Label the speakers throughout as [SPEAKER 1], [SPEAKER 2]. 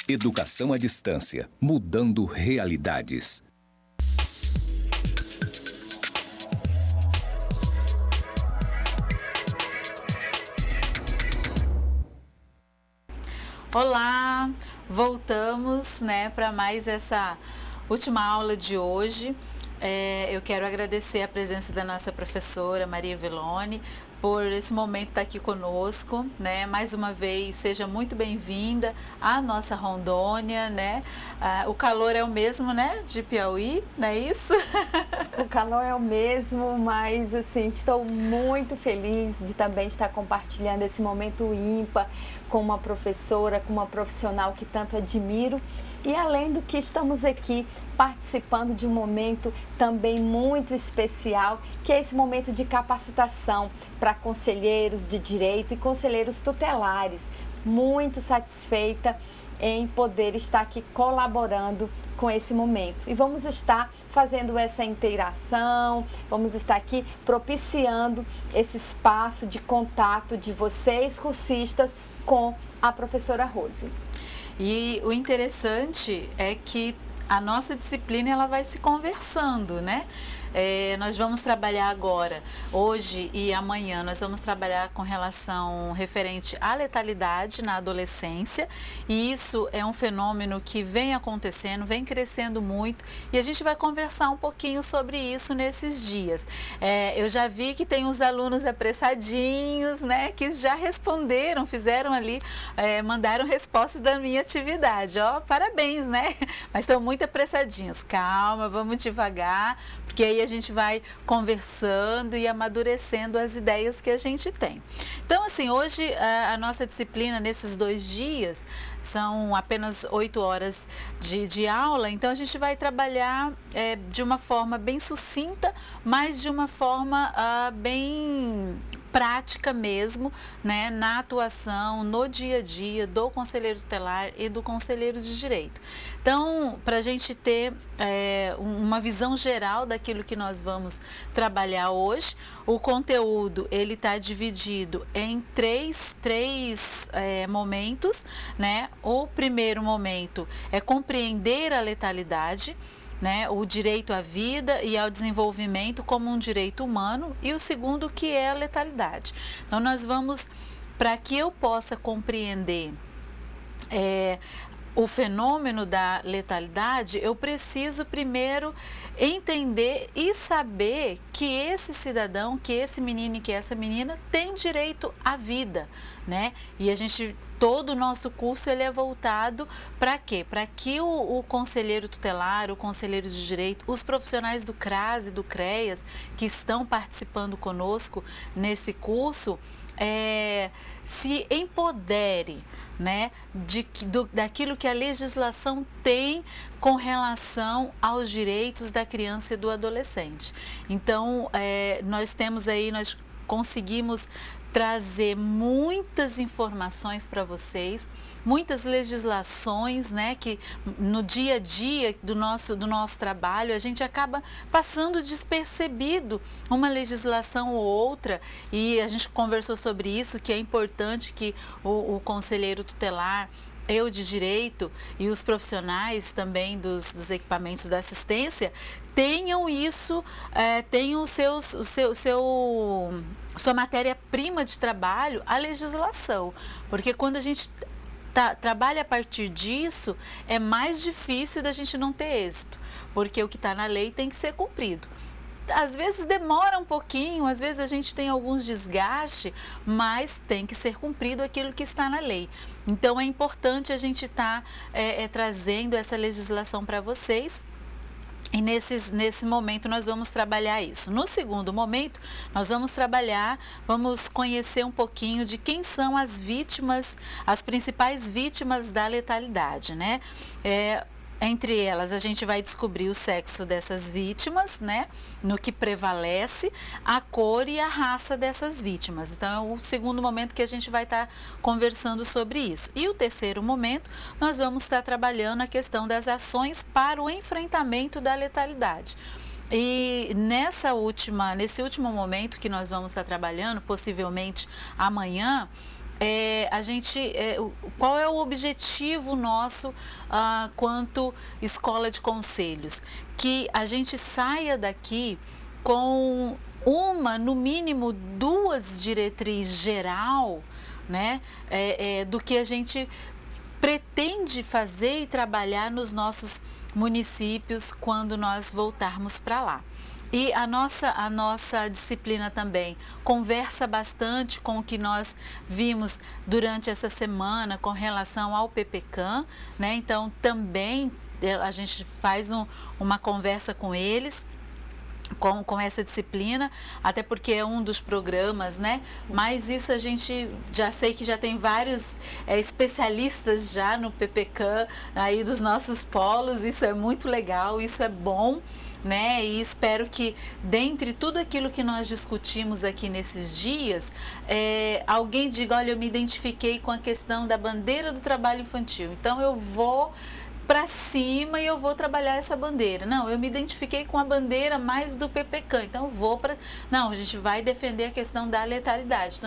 [SPEAKER 1] Educação à distância, mudando realidades.
[SPEAKER 2] Olá, voltamos, para mais essa última aula de hoje. Eu quero agradecer a presença da nossa professora Maria Velone por esse momento estar aqui conosco, mais uma vez, seja muito bem-vinda à nossa Rondônia, o calor é o mesmo, de Piauí, não é isso?
[SPEAKER 3] O calor é o mesmo, mas assim, estou muito feliz de também estar compartilhando esse momento ímpar com uma professora, com uma profissional que tanto admiro. E além do que estamos aqui participando de um momento também muito especial, que é esse momento de capacitação para conselheiros de direito e conselheiros tutelares. Muito satisfeita em poder estar aqui colaborando com esse momento. E vamos estar fazendo essa interação, vamos estar aqui propiciando esse espaço de contato de vocês, cursistas, com a professora Rose.
[SPEAKER 2] E o interessante é que a nossa disciplina ela vai se conversando, nós vamos trabalhar agora, hoje e amanhã, nós vamos trabalhar com relação referente à letalidade na adolescência, e isso é um fenômeno que vem acontecendo, vem crescendo muito, e a gente vai conversar um pouquinho sobre isso nesses dias. Eu já vi que tem uns alunos apressadinhos, que já responderam, fizeram ali, mandaram respostas da minha atividade, parabéns, mas estão muito apressadinhos, calma, vamos devagar, porque aí a gente vai conversando e amadurecendo as ideias que a gente tem. Então, assim, hoje a nossa disciplina nesses 2 dias são apenas 8 horas de aula, então a gente vai trabalhar de uma forma bem sucinta, mas de uma forma bem prática mesmo, na atuação, no dia a dia do conselheiro tutelar e do conselheiro de direito. Então, para a gente ter uma visão geral daquilo que nós vamos trabalhar hoje, o conteúdo ele está dividido em três momentos, O primeiro momento é compreender a letalidade, o direito à vida e ao desenvolvimento como um direito humano, e o segundo que é a letalidade. Então nós vamos, para que eu possa compreender o fenômeno da letalidade, eu preciso primeiro entender e saber que esse cidadão, que esse menino e que essa menina tem direito à vida, E a gente, todo o nosso curso ele é voltado para quê? Para que o conselheiro tutelar, o conselheiro de direito, os profissionais do CRAS e do CREAS que estão participando conosco nesse curso, se empodere, daquilo que a legislação tem com relação aos direitos da criança e do adolescente. Então, nós conseguimos trazer muitas informações para vocês, muitas legislações, que no dia a dia do nosso trabalho a gente acaba passando despercebido uma legislação ou outra, e a gente conversou sobre isso, que é importante que o conselheiro tutelar, eu de direito e os profissionais também dos equipamentos da assistência tenham isso, tenham sua matéria-prima de trabalho, a legislação, porque quando a gente trabalha a partir disso, é mais difícil da gente não ter êxito, porque o que está na lei tem que ser cumprido. Às vezes demora um pouquinho, às vezes a gente tem alguns desgastes, mas tem que ser cumprido aquilo que está na lei. Então é importante a gente estar trazendo essa legislação para vocês. E nesse momento nós vamos trabalhar isso. No segundo momento, nós vamos conhecer um pouquinho de quem são as vítimas, as principais vítimas da letalidade, Entre elas, a gente vai descobrir o sexo dessas vítimas, no que prevalece, a cor e a raça dessas vítimas. Então, é o segundo momento que a gente vai estar conversando sobre isso. E o terceiro momento, nós vamos estar trabalhando a questão das ações para o enfrentamento da letalidade. E nesse último momento que nós vamos estar trabalhando, possivelmente amanhã, qual é o objetivo nosso quanto escola de conselhos? Que a gente saia daqui com no mínimo 2 diretrizes geral, né, do que a gente pretende fazer e trabalhar nos nossos municípios quando nós voltarmos para lá. E a nossa disciplina também conversa bastante com o que nós vimos durante essa semana com relação ao PPCAM, né? Então, também a gente faz uma conversa com eles, com essa disciplina, até porque é um dos programas, né? Mas isso a gente já sei que já tem vários especialistas já no PPCAM aí dos nossos polos, isso é muito legal, isso é bom, né? E espero que, dentre tudo aquilo que nós discutimos aqui nesses dias, alguém diga, olha, eu me identifiquei com a questão da bandeira do trabalho infantil, então eu vou para cima e eu vou trabalhar essa bandeira. Não, eu me identifiquei com a bandeira mais do PPCAM, então eu vou para... Não, a gente vai defender a questão da letalidade.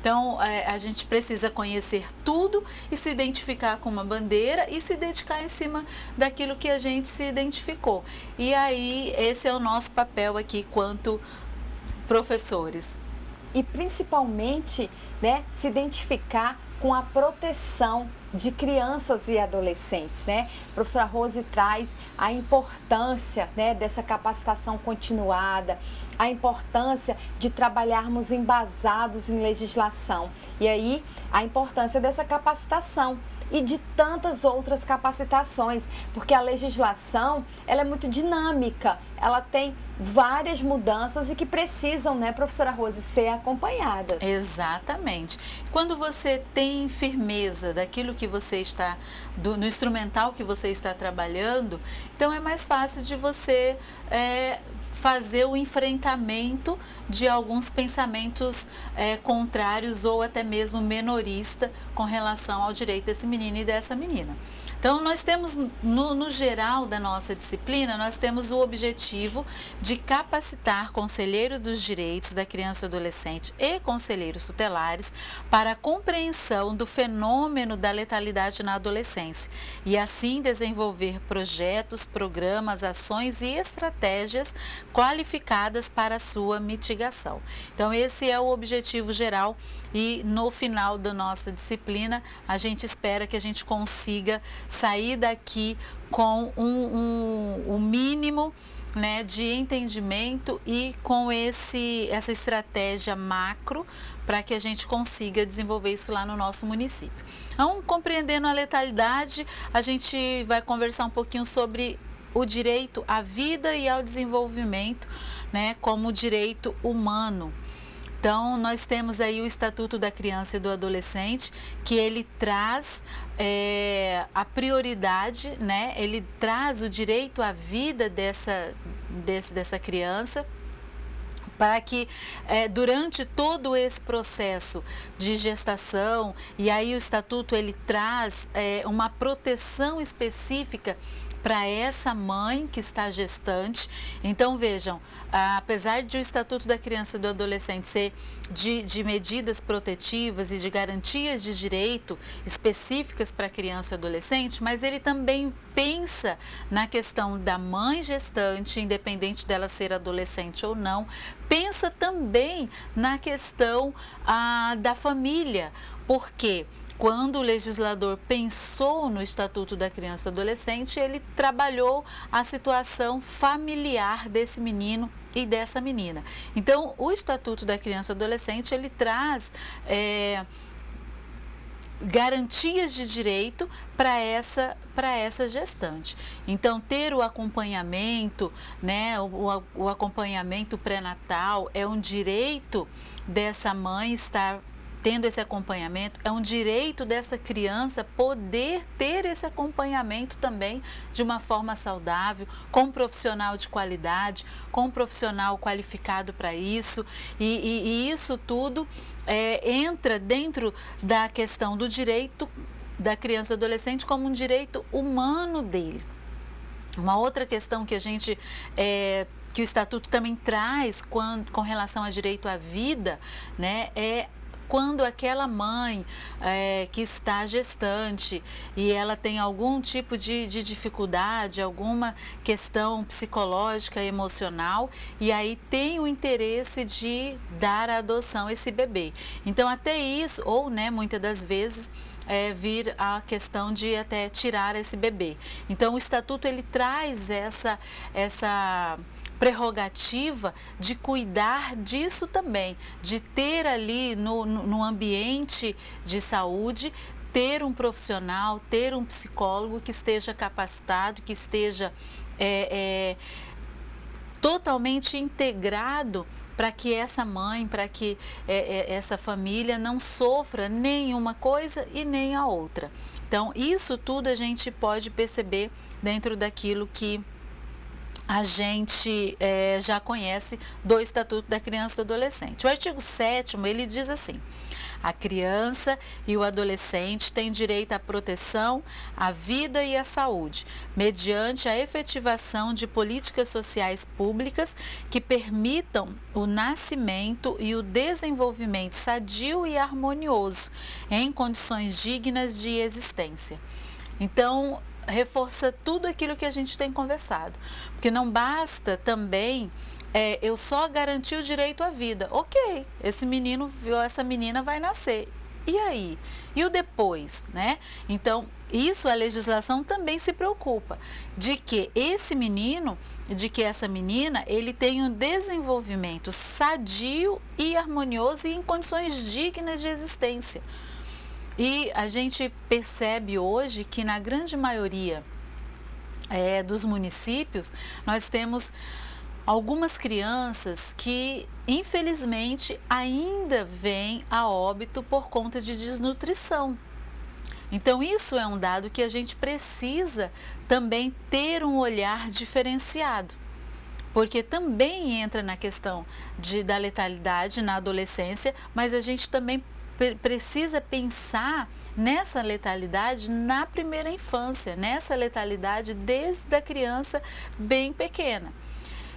[SPEAKER 2] Então, a gente precisa conhecer tudo e se identificar com uma bandeira e se dedicar em cima daquilo que a gente se identificou. E aí, esse é o nosso papel aqui quanto professores.
[SPEAKER 3] E principalmente, né, se identificar com a proteção de crianças e adolescentes, né? A professora Rose traz a importância, né, dessa capacitação continuada, a importância de trabalharmos embasados em legislação. E aí, a importância dessa capacitação e de tantas outras capacitações, porque a legislação, ela é muito dinâmica, ela tem várias mudanças e que precisam, né, professora Rose, ser acompanhadas.
[SPEAKER 2] Exatamente. Quando você tem firmeza daquilo que você está, no instrumental que você está trabalhando, então é mais fácil de você fazer o enfrentamento de alguns pensamentos contrários ou até mesmo menorista com relação ao direito desse menino e dessa menina. Então, nós temos, no geral da nossa disciplina, nós temos o objetivo de capacitar conselheiros dos direitos da criança e adolescente e conselheiros tutelares para a compreensão do fenômeno da letalidade na adolescência e, assim, desenvolver projetos, programas, ações e estratégias qualificadas para a sua mitigação. Então, esse é o objetivo geral e, no final da nossa disciplina, a gente espera que a gente consiga sair daqui com um mínimo, né, de entendimento e com essa estratégia macro para que a gente consiga desenvolver isso lá no nosso município. Então, compreendendo a letalidade, a gente vai conversar um pouquinho sobre o direito à vida e ao desenvolvimento, né, como direito humano. Então, nós temos aí o Estatuto da Criança e do Adolescente, que ele traz a prioridade, né? Ele traz o direito à vida dessa criança, para que durante todo esse processo de gestação, e aí o Estatuto ele traz uma proteção específica para essa mãe que está gestante. Então, vejam, apesar de o Estatuto da Criança e do Adolescente ser de medidas protetivas e de garantias de direito específicas para a criança e adolescente, mas ele também pensa na questão da mãe gestante, independente dela ser adolescente ou não, pensa também na questão da família, porque quando o legislador pensou no Estatuto da Criança e do Adolescente, ele trabalhou a situação familiar desse menino e dessa menina. Então, o Estatuto da Criança e do Adolescente, ele traz garantias de direito para essa gestante. Então, ter o acompanhamento, né, o acompanhamento pré-natal é um direito dessa mãe estar tendo esse acompanhamento, é um direito dessa criança poder ter esse acompanhamento também de uma forma saudável, com um profissional de qualidade, com um profissional qualificado para isso, e isso tudo entra dentro da questão do direito da criança e adolescente como um direito humano dele. Uma outra questão que a gente que o Estatuto também traz com relação a direito à vida, né, é quando aquela mãe que está gestante e ela tem algum tipo de dificuldade, alguma questão psicológica, emocional, e aí tem o interesse de dar à adoção esse bebê. Então, até isso, ou muitas das vezes, vir a questão de até tirar esse bebê. Então, o Estatuto ele traz essa prerrogativa de cuidar disso também, de ter ali no ambiente de saúde, ter um profissional, ter um psicólogo que esteja capacitado, que esteja totalmente integrado para que essa mãe, para que essa família não sofra nenhuma coisa e nem a outra. Então, isso tudo a gente pode perceber dentro daquilo que a gente já conhece do Estatuto da Criança e do Adolescente. O artigo 7º, ele diz assim: a criança e o adolescente têm direito à proteção, à vida e à saúde, mediante a efetivação de políticas sociais públicas que permitam o nascimento e o desenvolvimento sadio e harmonioso em condições dignas de existência. Então, reforça tudo aquilo que a gente tem conversado, porque não basta também eu só garantir o direito à vida. Ok, esse menino ou essa menina vai nascer. E aí? E o depois, né? Então, isso a legislação também se preocupa, de que esse menino, de que essa menina, ele tenha um desenvolvimento sadio e harmonioso e em condições dignas de existência. E a gente percebe hoje que na grande maioria dos municípios, nós temos algumas crianças que, infelizmente, ainda vêm a óbito por conta de desnutrição. Então, isso é um dado que a gente precisa também ter um olhar diferenciado, porque também entra na questão da letalidade na adolescência, mas a gente também precisa pensar nessa letalidade na primeira infância, nessa letalidade desde a criança bem pequena.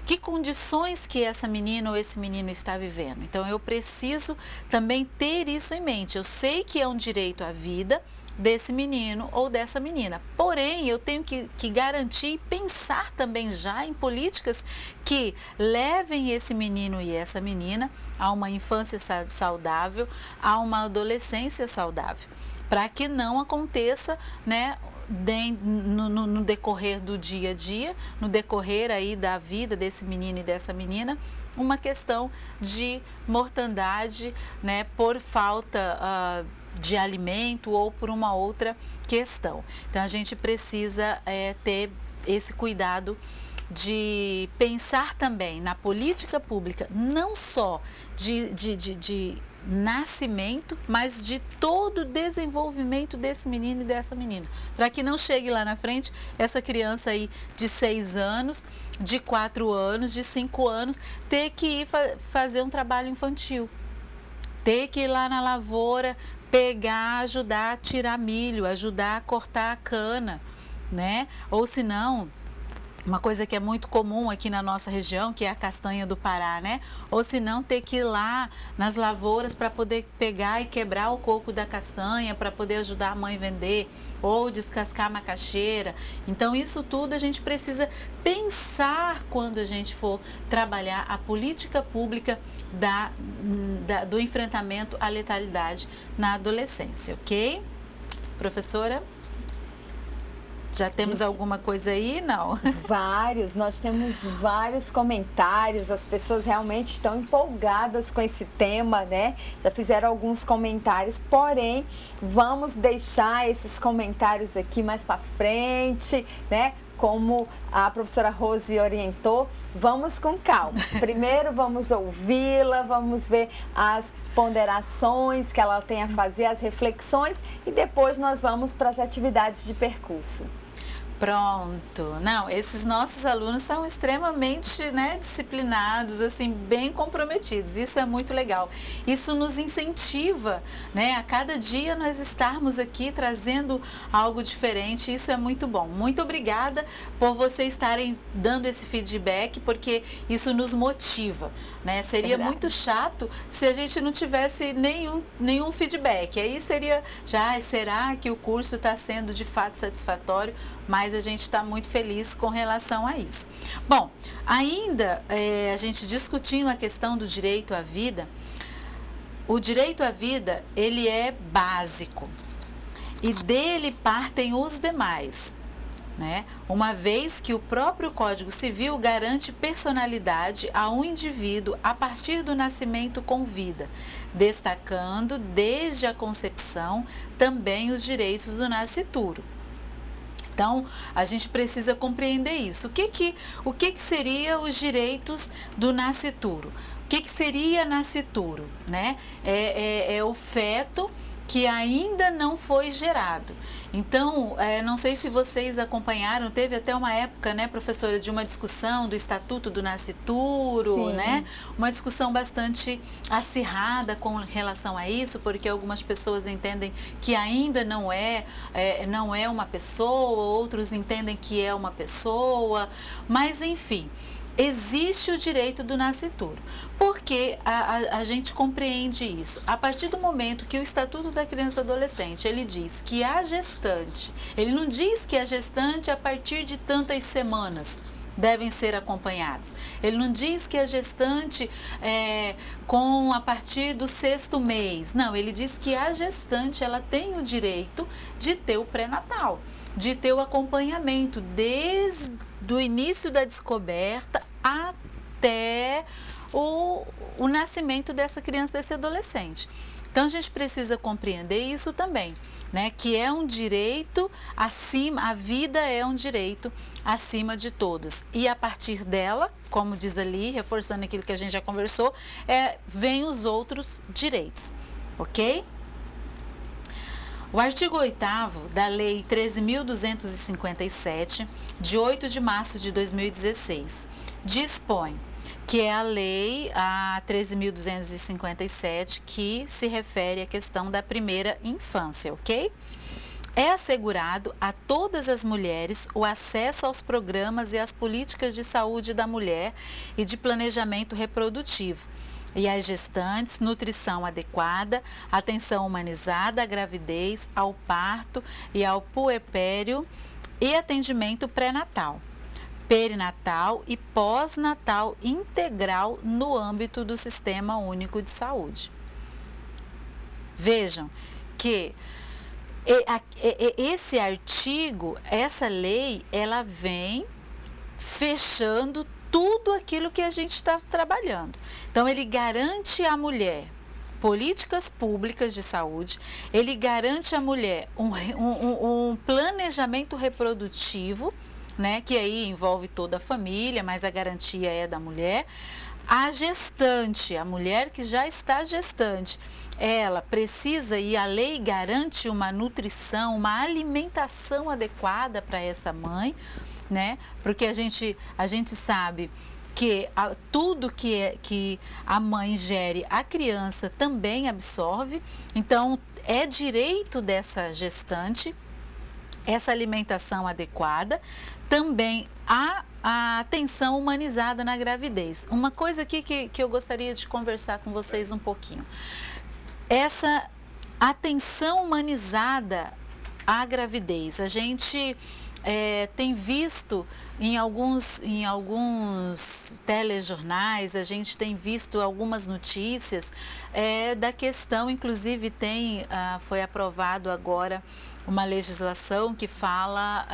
[SPEAKER 2] Que condições que essa menina ou esse menino está vivendo? Então, eu preciso também ter isso em mente. Eu sei que é um direito à vida desse menino ou dessa menina. Porém, eu tenho que garantir e pensar também já em políticas que levem esse menino e essa menina a uma infância saudável, a uma adolescência saudável, para que não aconteça, no decorrer do dia a dia, no decorrer aí da vida desse menino e dessa menina, uma questão de mortandade, por falta de alimento ou por uma outra questão. Então, a gente precisa ter esse cuidado de pensar também na política pública, não só de nascimento, mas de todo o desenvolvimento desse menino e dessa menina, para que não chegue lá na frente essa criança aí de 6 anos, de 4 anos, de 5 anos, ter que ir fazer um trabalho infantil, ter que ir lá na lavoura, pegar, ajudar a tirar milho, ajudar a cortar a cana, ou se não, uma coisa que é muito comum aqui na nossa região, que é a castanha do Pará, Ou se não, ter que ir lá nas lavouras para poder pegar e quebrar o coco da castanha, para poder ajudar a mãe a vender, ou descascar a macaxeira. Então, isso tudo a gente precisa pensar quando a gente for trabalhar a política pública do enfrentamento à letalidade na adolescência, ok? Professora? Já temos alguma coisa aí? Não?
[SPEAKER 3] Nós temos vários comentários, as pessoas realmente estão empolgadas com esse tema, Já fizeram alguns comentários, porém, vamos deixar esses comentários aqui mais para frente, Como a professora Rose orientou, vamos com calma. Primeiro vamos ouvi-la, vamos ver as ponderações que ela tem a fazer, as reflexões, e depois nós vamos para as atividades de percurso.
[SPEAKER 2] Pronto. Não, esses nossos alunos são extremamente, né, disciplinados, assim, bem comprometidos. Isso é muito legal. Isso nos incentiva, né, a cada dia nós estarmos aqui trazendo algo diferente. Isso é muito bom. Muito obrigada por vocês estarem dando esse feedback, porque isso nos motiva, né? Seria muito chato se a gente não tivesse nenhum feedback. Aí seria, será que o curso está sendo de fato satisfatório? Mas a gente está muito feliz com relação a isso. Bom, ainda a gente discutindo a questão do direito à vida, o direito à vida, ele é básico e dele partem os demais, né? Uma vez que o próprio Código Civil garante personalidade a um indivíduo a partir do nascimento com vida, destacando desde a concepção também os direitos do nascituro. Então, a gente precisa compreender isso. O que seria os direitos do nascituro? O que seria nascituro, né? É o feto que ainda não foi gerado. Então, não sei se vocês acompanharam, teve até uma época, né, professora, de uma discussão do Estatuto do Nascituro,
[SPEAKER 3] Sim.
[SPEAKER 2] né? Uma discussão bastante acirrada com relação a isso, porque algumas pessoas entendem que ainda não é uma pessoa, outros entendem que é uma pessoa, mas enfim. Existe o direito do nascituro. Porque a gente compreende isso? A partir do momento que o Estatuto da Criança e do Adolescente, ele diz que a gestante, ele não diz que a gestante a partir de tantas semanas devem ser acompanhadas. Ele não diz que a gestante a partir do 6º mês. Não, ele diz que a gestante, ela tem o direito de ter o pré-natal, de ter o acompanhamento desde do início da descoberta até o nascimento dessa criança, desse adolescente. Então, a gente precisa compreender isso também, né? Que é um direito acima, a vida é um direito acima de todas. E a partir dela, como diz ali, reforçando aquilo que a gente já conversou, vem os outros direitos, ok? O artigo 8º da Lei 13.257, de 8 de março de 2016, dispõe que é a Lei 13.257, que se refere à questão da primeira infância, ok? É assegurado a todas as mulheres o acesso aos programas e às políticas de saúde da mulher e de planejamento reprodutivo, e às gestantes, nutrição adequada, atenção humanizada à gravidez, ao parto e ao puerpério e atendimento pré-natal, perinatal e pós-natal integral no âmbito do Sistema Único de Saúde. Vejam que esse artigo, essa lei, ela vem fechando tudo aquilo que a gente está trabalhando. Então, ele garante à mulher políticas públicas de saúde, ele garante à mulher um planejamento reprodutivo, né, que aí envolve toda a família, mas a garantia é da mulher. A gestante, a mulher que já está gestante, ela precisa, e a lei garante uma nutrição, uma alimentação adequada para essa mãe, né? Porque a gente sabe que tudo que a mãe ingere, a criança também absorve. Então, é direito dessa gestante essa alimentação adequada, também a atenção humanizada na gravidez. Uma coisa aqui que eu gostaria de conversar com vocês um pouquinho. Essa atenção humanizada à gravidez, a gente tem visto em alguns telejornais, a gente tem visto algumas notícias da questão, inclusive foi aprovado agora uma legislação que fala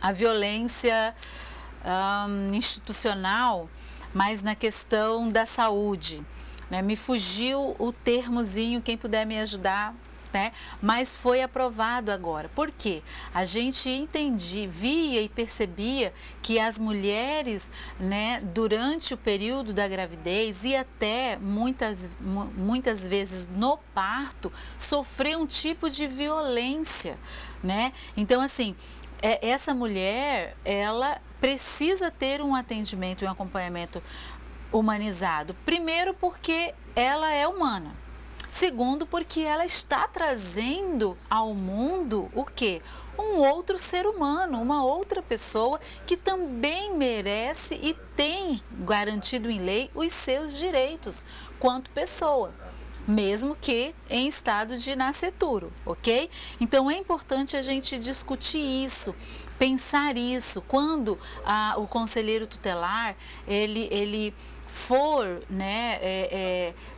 [SPEAKER 2] a violência institucional, mas na questão da saúde, né? Me fugiu o termozinho, quem puder me ajudar, né? Mas foi aprovado agora. Por quê? A gente via e percebia que as mulheres, né, durante o período da gravidez e até muitas vezes no parto, sofriam um tipo de violência, né? Então, assim, essa mulher, ela precisa ter um atendimento e um acompanhamento humanizado. Primeiro, porque ela é humana. Segundo, porque ela está trazendo ao mundo o quê? Um outro ser humano, uma outra pessoa que também merece e tem garantido em lei os seus direitos quanto pessoa, mesmo que em estado de nascituro, ok? Então é importante a gente discutir isso, pensar isso. Quando o conselheiro tutelar, ele for, né,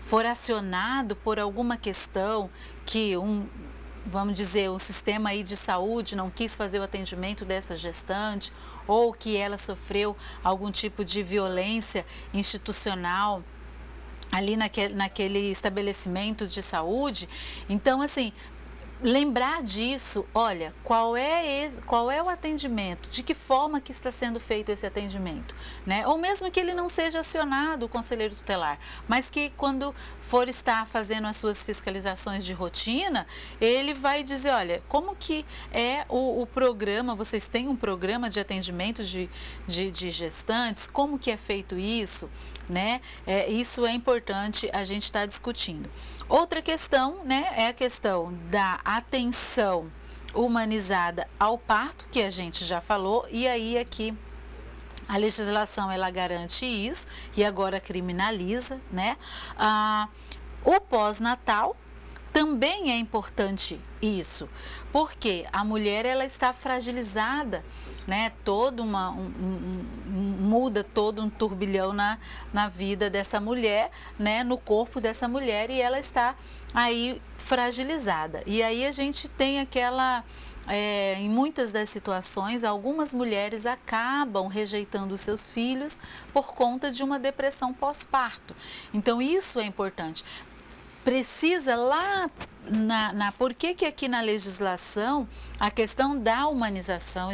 [SPEAKER 2] for acionado por alguma questão que vamos dizer, o sistema aí de saúde não quis fazer o atendimento dessa gestante, ou que ela sofreu algum tipo de violência institucional ali naquele estabelecimento de saúde. Então, assim, lembrar disso, olha, qual é o atendimento, de que forma que está sendo feito esse atendimento, né? Ou mesmo que ele não seja acionado, o conselheiro tutelar, mas que quando for estar fazendo as suas fiscalizações de rotina, ele vai dizer, olha, como que é o programa, vocês têm um programa de atendimento de gestantes, como que é feito isso, né? Isso é importante a gente estar discutindo. Outra questão, né, é a questão da atenção humanizada ao parto, que a gente já falou, e aí aqui a legislação ela garante isso e agora criminaliza, né? O pós-natal também é importante isso, porque a mulher ela está fragilizada, né? Muda todo um turbilhão na vida dessa mulher, né? No corpo dessa mulher, e ela está aí fragilizada. E aí a gente tem em muitas das situações, algumas mulheres acabam rejeitando os seus filhos por conta de uma depressão pós-parto. Então isso é importante. Precisa lá por que aqui na legislação a questão da humanização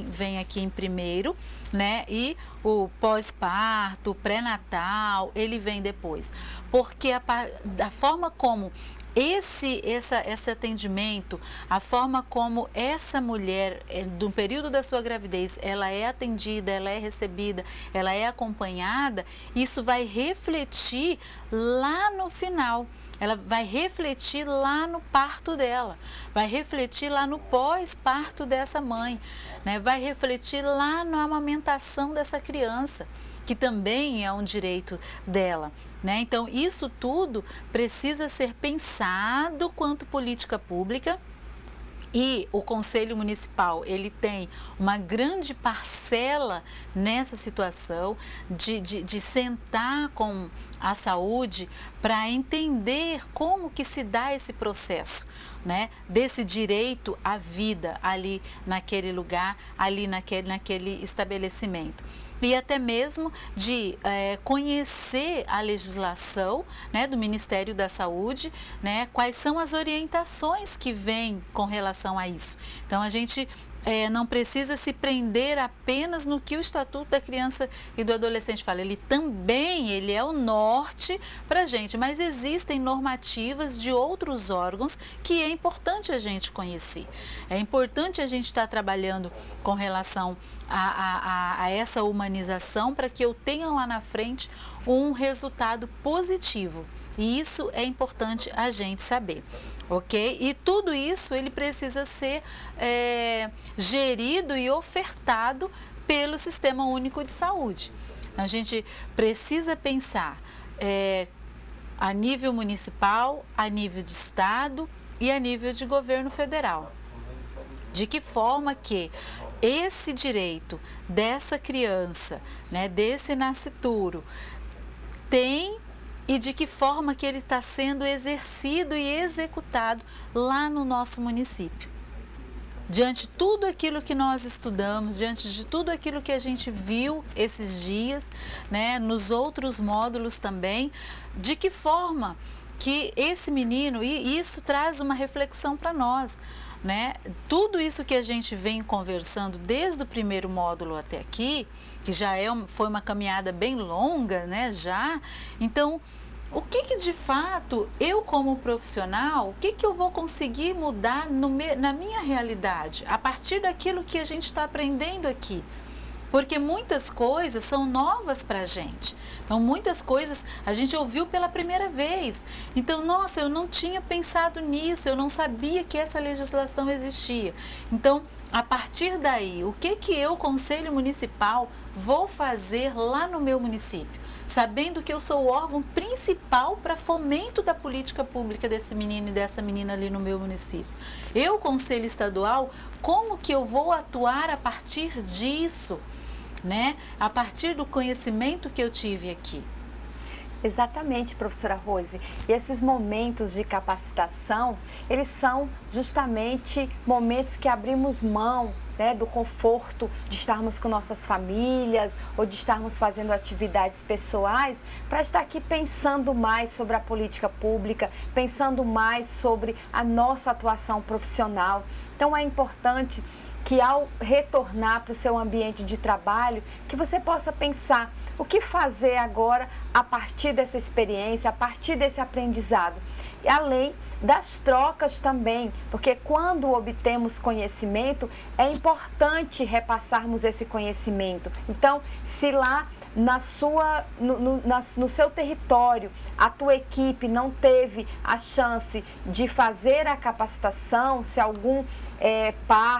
[SPEAKER 2] vem aqui em primeiro, né? E o pós-parto, o pré-natal, ele vem depois. Porque da forma como esse atendimento, a forma como essa mulher, do período da sua gravidez, ela é atendida, ela é recebida, ela é acompanhada, isso vai refletir lá no final. Ela vai refletir lá no parto dela, vai refletir lá no pós-parto dessa mãe, né? Vai refletir lá na amamentação dessa criança, que também é um direito dela, né? Então, isso tudo precisa ser pensado quanto política pública. E o Conselho Municipal, ele tem uma grande parcela nessa situação de sentar com a saúde para entender como que se dá esse processo, né? Desse direito à vida ali naquele lugar, ali naquele estabelecimento. E até mesmo de conhecer a legislação, né, do Ministério da Saúde, né, quais são as orientações que vêm com relação a isso. Então, a gente não precisa se prender apenas no que o Estatuto da Criança e do Adolescente fala. Ele é o norte para a gente, mas existem normativas de outros órgãos que é importante a gente conhecer. É importante a gente estar trabalhando com relação a essa humanização para que eu tenha lá na frente um resultado positivo. E isso é importante a gente saber. Ok? E tudo isso ele precisa ser gerido e ofertado pelo Sistema Único de Saúde. A gente precisa pensar a nível municipal, a nível de estado e a nível de governo federal. De que forma que esse direito dessa criança, né, desse nascituro, tem e de que forma que ele está sendo exercido e executado lá no nosso município. Diante de tudo aquilo que nós estudamos, diante de tudo aquilo que a gente viu esses dias, né, nos outros módulos também, de que forma que esse menino, e isso traz uma reflexão para nós, né? Tudo isso que a gente vem conversando desde o primeiro módulo até aqui, que já foi uma caminhada bem longa, né? Já, então, o que de fato eu como profissional, o que eu vou conseguir mudar na minha realidade, a partir daquilo que a gente está aprendendo aqui? Porque muitas coisas são novas para a gente. Então, muitas coisas a gente ouviu pela primeira vez. Então, nossa, eu não tinha pensado nisso, eu não sabia que essa legislação existia. Então, a partir daí, o que eu, Conselho Municipal, vou fazer lá no meu município? Sabendo que eu sou o órgão principal para fomento da política pública desse menino e dessa menina ali no meu município. Eu, Conselho Estadual, como que eu vou atuar a partir disso? Né? A partir do conhecimento que eu tive aqui.
[SPEAKER 3] Exatamente, professora Rose. E esses momentos de capacitação, eles são justamente momentos que abrimos mão, né, do conforto de estarmos com nossas famílias ou de estarmos fazendo atividades pessoais para estar aqui pensando mais sobre a política pública, pensando mais sobre a nossa atuação profissional. Então é importante que ao retornar para o seu ambiente de trabalho, que você possa pensar o que fazer agora a partir dessa experiência, a partir desse aprendizado. E além das trocas também, porque quando obtemos conhecimento, é importante repassarmos esse conhecimento. Então, se lá no seu território, a tua equipe não teve a chance de fazer a capacitação, se algum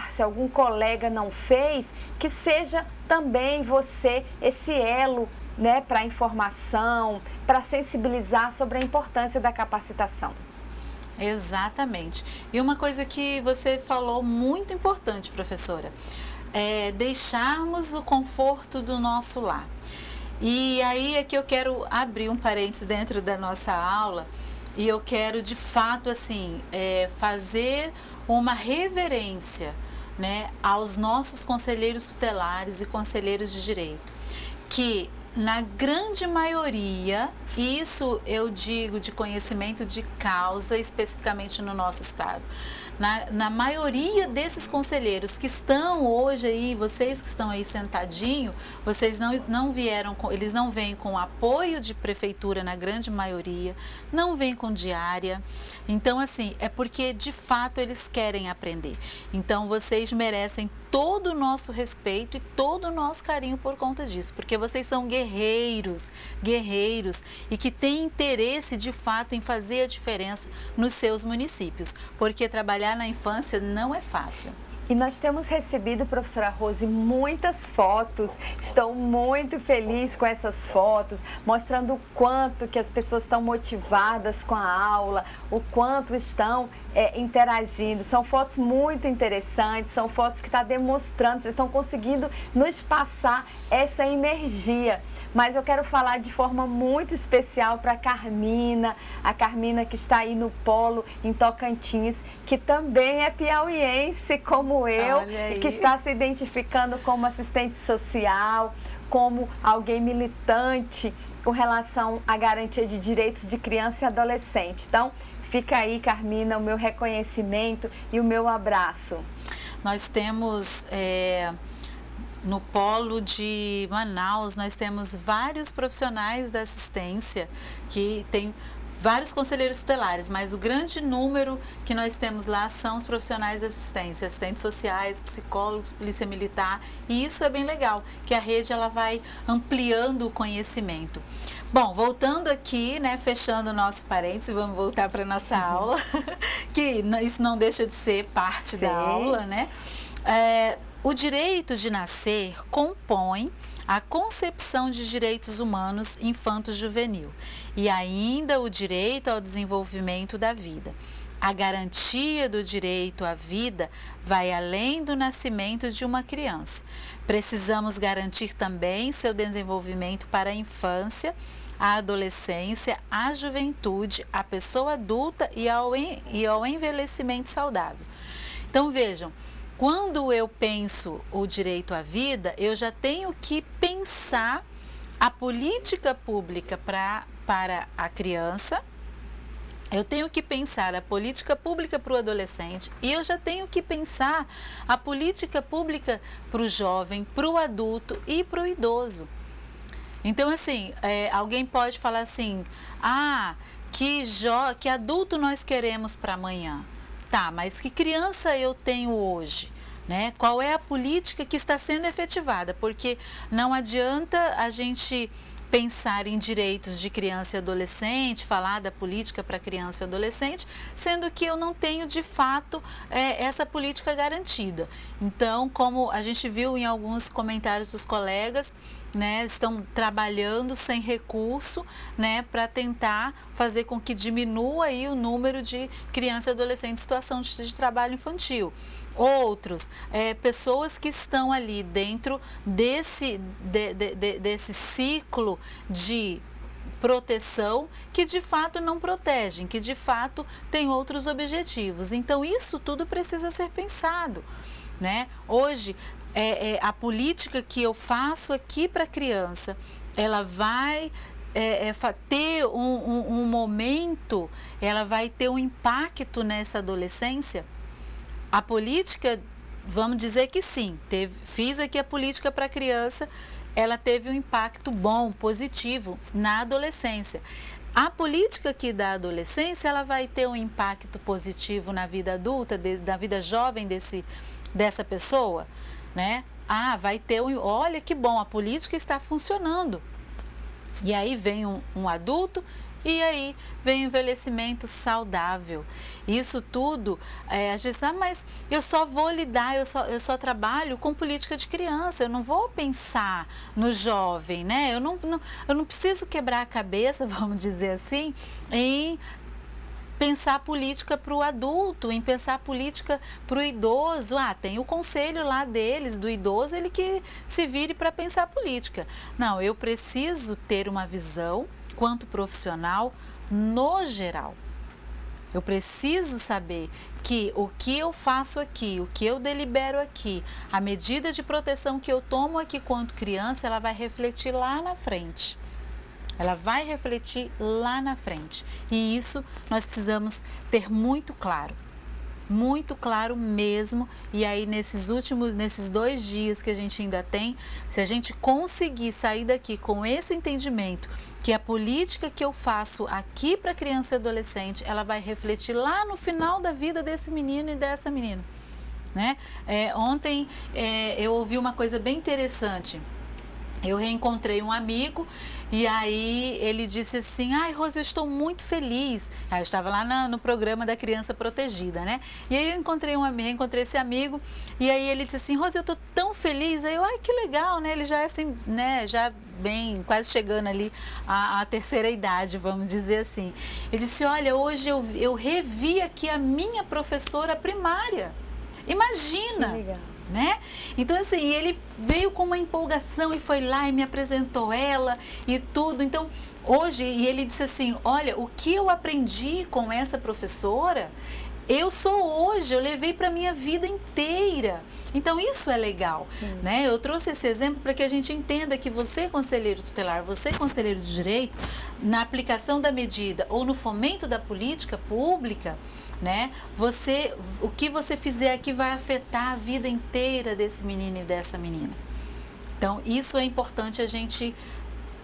[SPEAKER 3] se algum colega não fez, que seja também você esse elo, né, para informação, para sensibilizar sobre a importância da capacitação.
[SPEAKER 2] Exatamente. E uma coisa que você falou muito importante, professora, é deixarmos o conforto do nosso lar. E aí é que eu quero abrir um parênteses dentro da nossa aula e eu quero de fato assim fazer uma reverência, né, aos nossos conselheiros tutelares e conselheiros de direito, que na grande maioria, isso eu digo de conhecimento de causa, especificamente no nosso estado, na maioria desses conselheiros que estão hoje aí, vocês que estão aí sentadinho, vocês não vieram, eles não vêm com apoio de prefeitura na grande maioria, não vêm com diária. Então, assim, é porque de fato eles querem aprender. Então, vocês merecem todo o nosso respeito e todo o nosso carinho por conta disso, porque vocês são guerreiros e que têm interesse de fato em fazer a diferença nos seus municípios, porque trabalhar na infância não é fácil.
[SPEAKER 3] E nós temos recebido, professora Rose, muitas fotos. Estou muito feliz com essas fotos, mostrando o quanto que as pessoas estão motivadas com a aula, o quanto estão interagindo. São fotos muito interessantes, são fotos que estão demonstrando, vocês estão conseguindo nos passar essa energia. Mas eu quero falar de forma muito especial para a Carmina que está aí no Polo, em Tocantins, que também é piauiense como eu, e que está se identificando como assistente social, como alguém militante com relação à garantia de direitos de criança e adolescente. Então, fica aí, Carmina, o meu reconhecimento e o meu abraço.
[SPEAKER 2] Nós temos... No polo de Manaus, nós temos vários profissionais da assistência que tem vários conselheiros tutelares, mas o grande número que nós temos lá são os profissionais da assistência, assistentes sociais, psicólogos, polícia militar, e isso é bem legal, que a rede ela vai ampliando o conhecimento. Bom, voltando aqui, né, fechando o nosso parênteses, vamos voltar para a nossa aula, que isso não deixa de ser parte da aula, né? O direito de nascer compõe a concepção de direitos humanos infanto-juvenil e ainda o direito ao desenvolvimento da vida. A garantia do direito à vida vai além do nascimento de uma criança. Precisamos garantir também seu desenvolvimento para a infância, a adolescência, a juventude, a pessoa adulta e ao envelhecimento saudável. Então, vejam, quando eu penso o direito à vida, eu já tenho que pensar a política pública para a criança, Eu tenho que pensar a política pública para o adolescente e eu já tenho que pensar a política pública para o jovem, para o adulto e para o idoso. Então, assim, alguém pode falar assim, que adulto nós queremos para amanhã? Tá, mas que criança eu tenho hoje? Né? Qual é a política que está sendo efetivada? Porque não adianta a gente pensar em direitos de criança e adolescente, falar da política para criança e adolescente, sendo que eu não tenho de fato essa política garantida. Então, como a gente viu em alguns comentários dos colegas, né, estão trabalhando sem recurso, né, para tentar fazer com que diminua aí o número de crianças e adolescentes em situação de trabalho infantil. Outros, pessoas que estão ali dentro desse ciclo de proteção que de fato não protegem, que de fato tem outros objetivos. Então isso tudo precisa ser pensado, né? Hoje, a política que eu faço aqui para a criança, ela vai ter um momento, ela vai ter um impacto nessa adolescência. A política, vamos dizer que sim, fiz aqui a política para a criança, ela teve um impacto bom, positivo na adolescência. A política aqui da adolescência, ela vai ter um impacto positivo na vida adulta, na vida jovem dessa pessoa, né? Vai ter olha que bom, a política está funcionando. E aí vem um adulto e aí vem o envelhecimento saudável. Isso tudo, a gente diz, mas eu só vou lidar, eu só trabalho com política de criança, eu não vou pensar no jovem, né? Eu não preciso quebrar a cabeça, vamos dizer assim, em pensar política para o adulto, em pensar política para o idoso. Tem o conselho lá deles, do idoso, ele que se vire para pensar política. Não, eu preciso ter uma visão quanto profissional no geral. Eu preciso saber que o que eu faço aqui, o que eu delibero aqui, a medida de proteção que eu tomo aqui quanto criança, ela vai refletir lá na frente. Ela vai refletir lá na frente. E isso nós precisamos ter muito claro mesmo. E aí nesses 2 dias que a gente ainda tem, se a gente conseguir sair daqui com esse entendimento, que a política que eu faço aqui para criança e adolescente, ela vai refletir lá no final da vida desse menino e dessa menina, né? Ontem eu ouvi uma coisa bem interessante. Eu reencontrei um amigo e aí ele disse assim, Rose, eu estou muito feliz. Eu estava lá no programa da Criança Protegida, né? E aí eu encontrei esse amigo e aí ele disse assim, Rose, eu estou tão feliz. Aí eu, que legal, né? Ele já é assim, né? Já bem, quase chegando ali à terceira idade, vamos dizer assim. Ele disse, olha, hoje eu revi aqui a minha professora primária. Imagina! Que legal. Né? Então assim, ele veio com uma empolgação e foi lá e me apresentou ela e tudo. Então hoje, e ele disse assim, olha, o que eu aprendi com essa professora, eu sou hoje, eu levei para a minha vida inteira. Então isso é legal, né? Eu trouxe esse exemplo para que a gente entenda que você, conselheiro tutelar, você, conselheiro de direito, na aplicação da medida ou no fomento da política pública, né? O que você fizer aqui vai afetar a vida inteira desse menino e dessa menina. Então, isso é importante a gente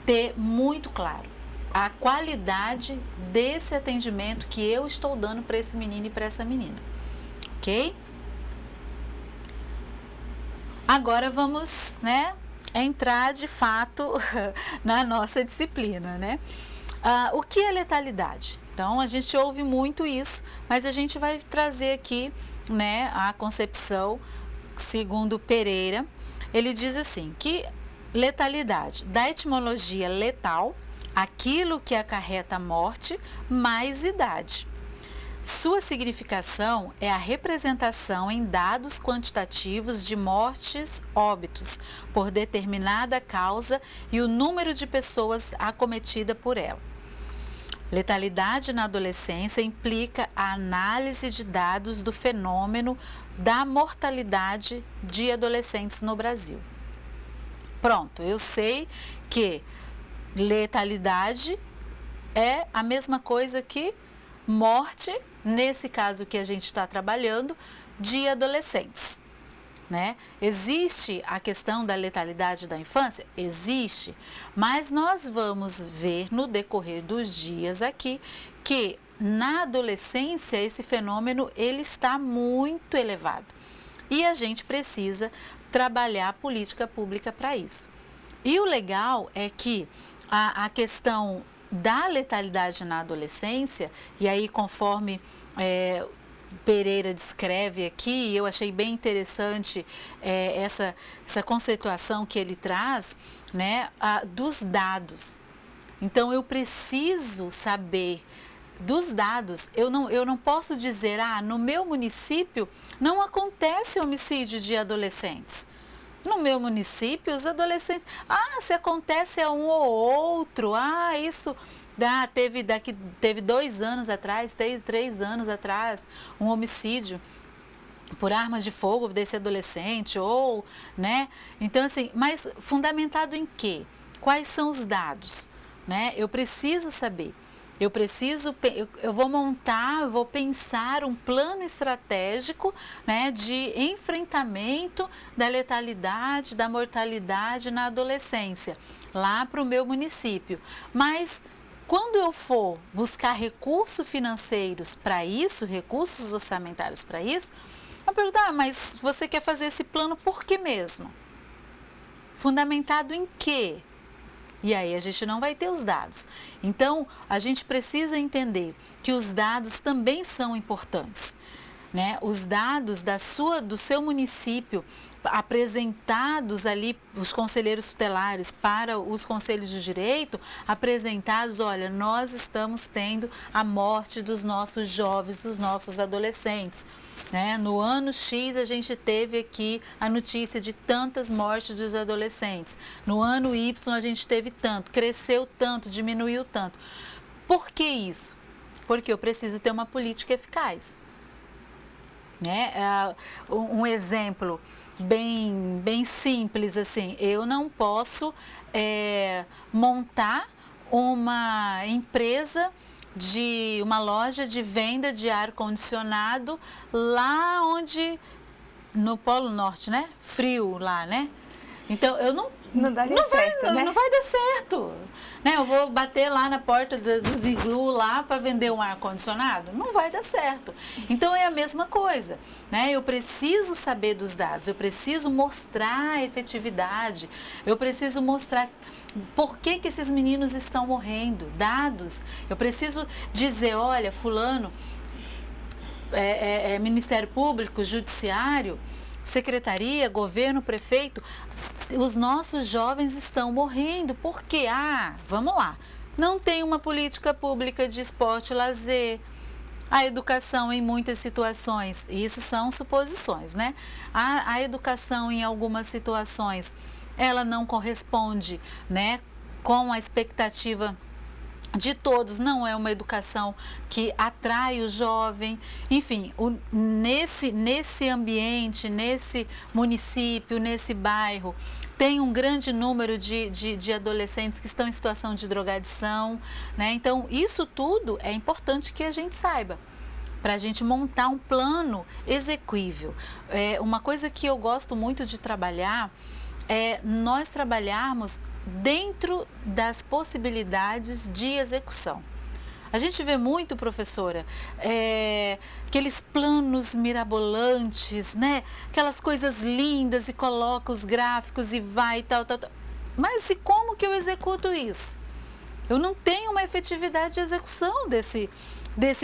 [SPEAKER 2] ter muito claro. A qualidade desse atendimento que eu estou dando para esse menino e para essa menina. Ok? Agora vamos, né, entrar de fato na nossa disciplina, né? O que é letalidade? Então, a gente ouve muito isso, mas a gente vai trazer aqui, né, a concepção, segundo Pereira. Ele diz assim, que letalidade, da etimologia letal, aquilo que acarreta morte mais idade. Sua significação é a representação em dados quantitativos de mortes, óbitos, por determinada causa e o número de pessoas acometidas por ela. Letalidade na adolescência implica a análise de dados do fenômeno da mortalidade de adolescentes no Brasil. Pronto, eu sei que letalidade é a mesma coisa que morte, nesse caso que a gente está trabalhando, de adolescentes. Né? Existe a questão da letalidade da infância? Existe, mas nós vamos ver no decorrer dos dias aqui que na adolescência esse fenômeno ele está muito elevado e a gente precisa trabalhar política pública para isso. E o legal é que a questão da letalidade na adolescência, e aí conforme Pereira descreve aqui, eu achei bem interessante essa conceituação que ele traz, né, dos dados. Então, eu preciso saber dos dados. Eu não posso dizer, no meu município não acontece homicídio de adolescentes. No meu município, os adolescentes, se acontece um ou outro, isso... Teve 2 anos atrás, 3 anos atrás, um homicídio por armas de fogo desse adolescente, né? Então, assim, mas fundamentado em quê? Quais são os dados? Né? Eu preciso saber. Eu vou pensar um plano estratégico, né, de enfrentamento da letalidade, da mortalidade na adolescência, lá para o meu município. Mas quando eu for buscar recursos financeiros para isso, recursos orçamentários para isso, eu vou perguntar, mas você quer fazer esse plano por que mesmo? Fundamentado em quê? E aí a gente não vai ter os dados. Então, a gente precisa entender que os dados também são importantes. Né? Os dados do seu município, apresentados ali, os conselheiros tutelares para os conselhos de direito, apresentados, olha, nós estamos tendo a morte dos nossos jovens, dos nossos adolescentes. Né? No ano X, a gente teve aqui a notícia de tantas mortes dos adolescentes. No ano Y, a gente teve tanto, cresceu tanto, diminuiu tanto. Por que isso? Porque eu preciso ter uma política eficaz. Né? Um exemplo bem simples, assim, eu não posso montar uma empresa uma loja de venda de ar-condicionado lá no Polo Norte, né? Frio lá, né? Então, eu não vai dar certo. Né? Eu vou bater lá na porta dos iglu lá para vender um ar-condicionado? Não vai dar certo. Então, é a mesma coisa. Né? Eu preciso saber dos dados, eu preciso mostrar a efetividade, eu preciso mostrar por que esses meninos estão morrendo, dados. Eu preciso dizer, olha, fulano, Ministério Público, Judiciário, Secretaria, Governo, Prefeito, os nossos jovens estão morrendo. Por quê? Vamos lá, não tem uma política pública de esporte e lazer. A educação em muitas situações, isso são suposições, né? A educação em algumas situações, ela não corresponde, né, com a expectativa de todos, não é uma educação que atrai o jovem. Enfim, nesse ambiente, nesse município, nesse bairro, tem um grande número de adolescentes que estão em situação de drogadição, né? Então, isso tudo é importante que a gente saiba, para a gente montar um plano execuível. Uma coisa que eu gosto muito de trabalhar é nós trabalharmos dentro das possibilidades de execução. A gente vê muito, professora, aqueles planos mirabolantes, né? Aquelas coisas lindas e coloca os gráficos e vai e tal. Mas e como que eu executo isso? Eu não tenho uma efetividade de execução desse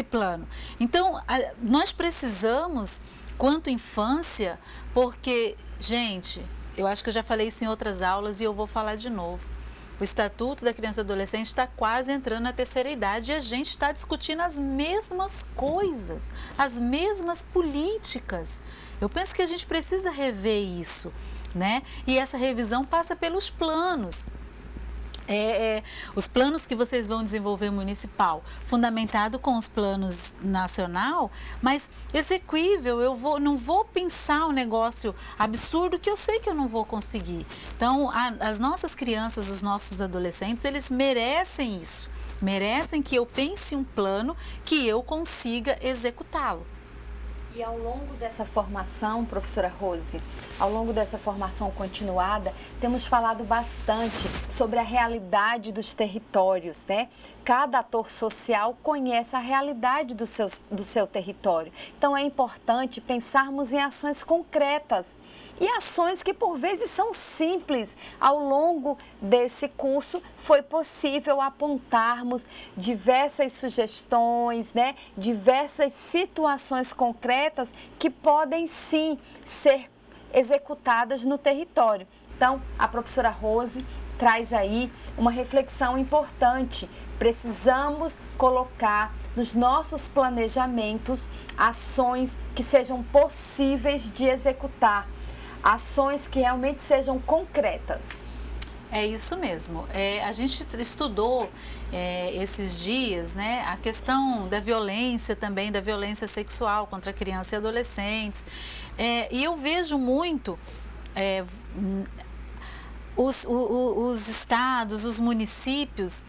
[SPEAKER 2] plano. Então, nós precisamos, quanto infância, porque, gente, eu acho que eu já falei isso em outras aulas e eu vou falar de novo. O Estatuto da Criança e do Adolescente está quase entrando na terceira idade e a gente está discutindo as mesmas coisas, as mesmas políticas. Eu penso que a gente precisa rever isso, né? E essa revisão passa pelos planos. Os planos que vocês vão desenvolver municipal, fundamentado com os planos nacional, mas execuível. Não vou pensar um negócio absurdo que eu sei que eu não vou conseguir. Então, as nossas crianças, os nossos adolescentes, eles merecem isso. merecem que eu pense um plano que eu consiga executá-lo.
[SPEAKER 3] E ao longo dessa formação, professora Rose, ao longo dessa formação continuada, temos falado bastante sobre a realidade dos territórios, né? Cada ator social conhece a realidade do seu território. Então é importante pensarmos em ações concretas e ações que por vezes são simples. Ao longo desse curso foi possível apontarmos diversas sugestões, né? Diversas situações concretas que podem sim ser executadas no território. Então, a professora Rose traz aí uma reflexão importante. Precisamos colocar nos nossos planejamentos ações que sejam possíveis de executar, ações que realmente sejam concretas.
[SPEAKER 2] É isso mesmo. A gente estudou esses dias, né, a questão da violência também, da violência sexual contra crianças e adolescentes. E eu vejo muito os estados, os municípios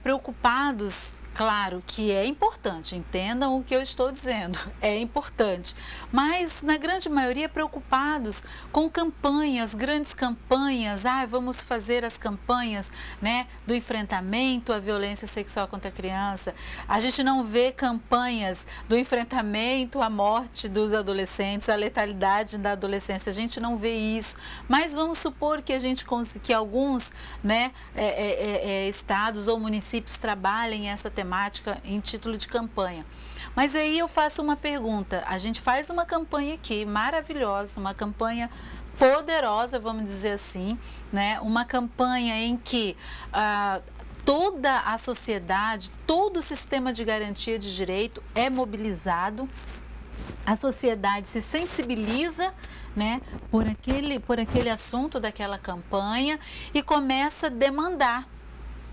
[SPEAKER 2] preocupados, claro que é importante, entendam o que eu estou dizendo, é importante, mas na grande maioria preocupados com campanhas, grandes campanhas, vamos fazer as campanhas, né, do enfrentamento à violência sexual contra a criança. A gente não vê campanhas do enfrentamento à morte dos adolescentes, à letalidade da adolescência, a gente não vê isso, mas vamos supor que que alguns, né, estados ou municípios trabalhem essa temática em título de campanha. Mas aí eu faço uma pergunta, a gente faz uma campanha aqui maravilhosa, uma campanha poderosa, vamos dizer assim, né? Uma campanha em que toda a sociedade, todo o sistema de garantia de direito é mobilizado, a sociedade se sensibiliza, né, por aquele assunto daquela campanha e começa a demandar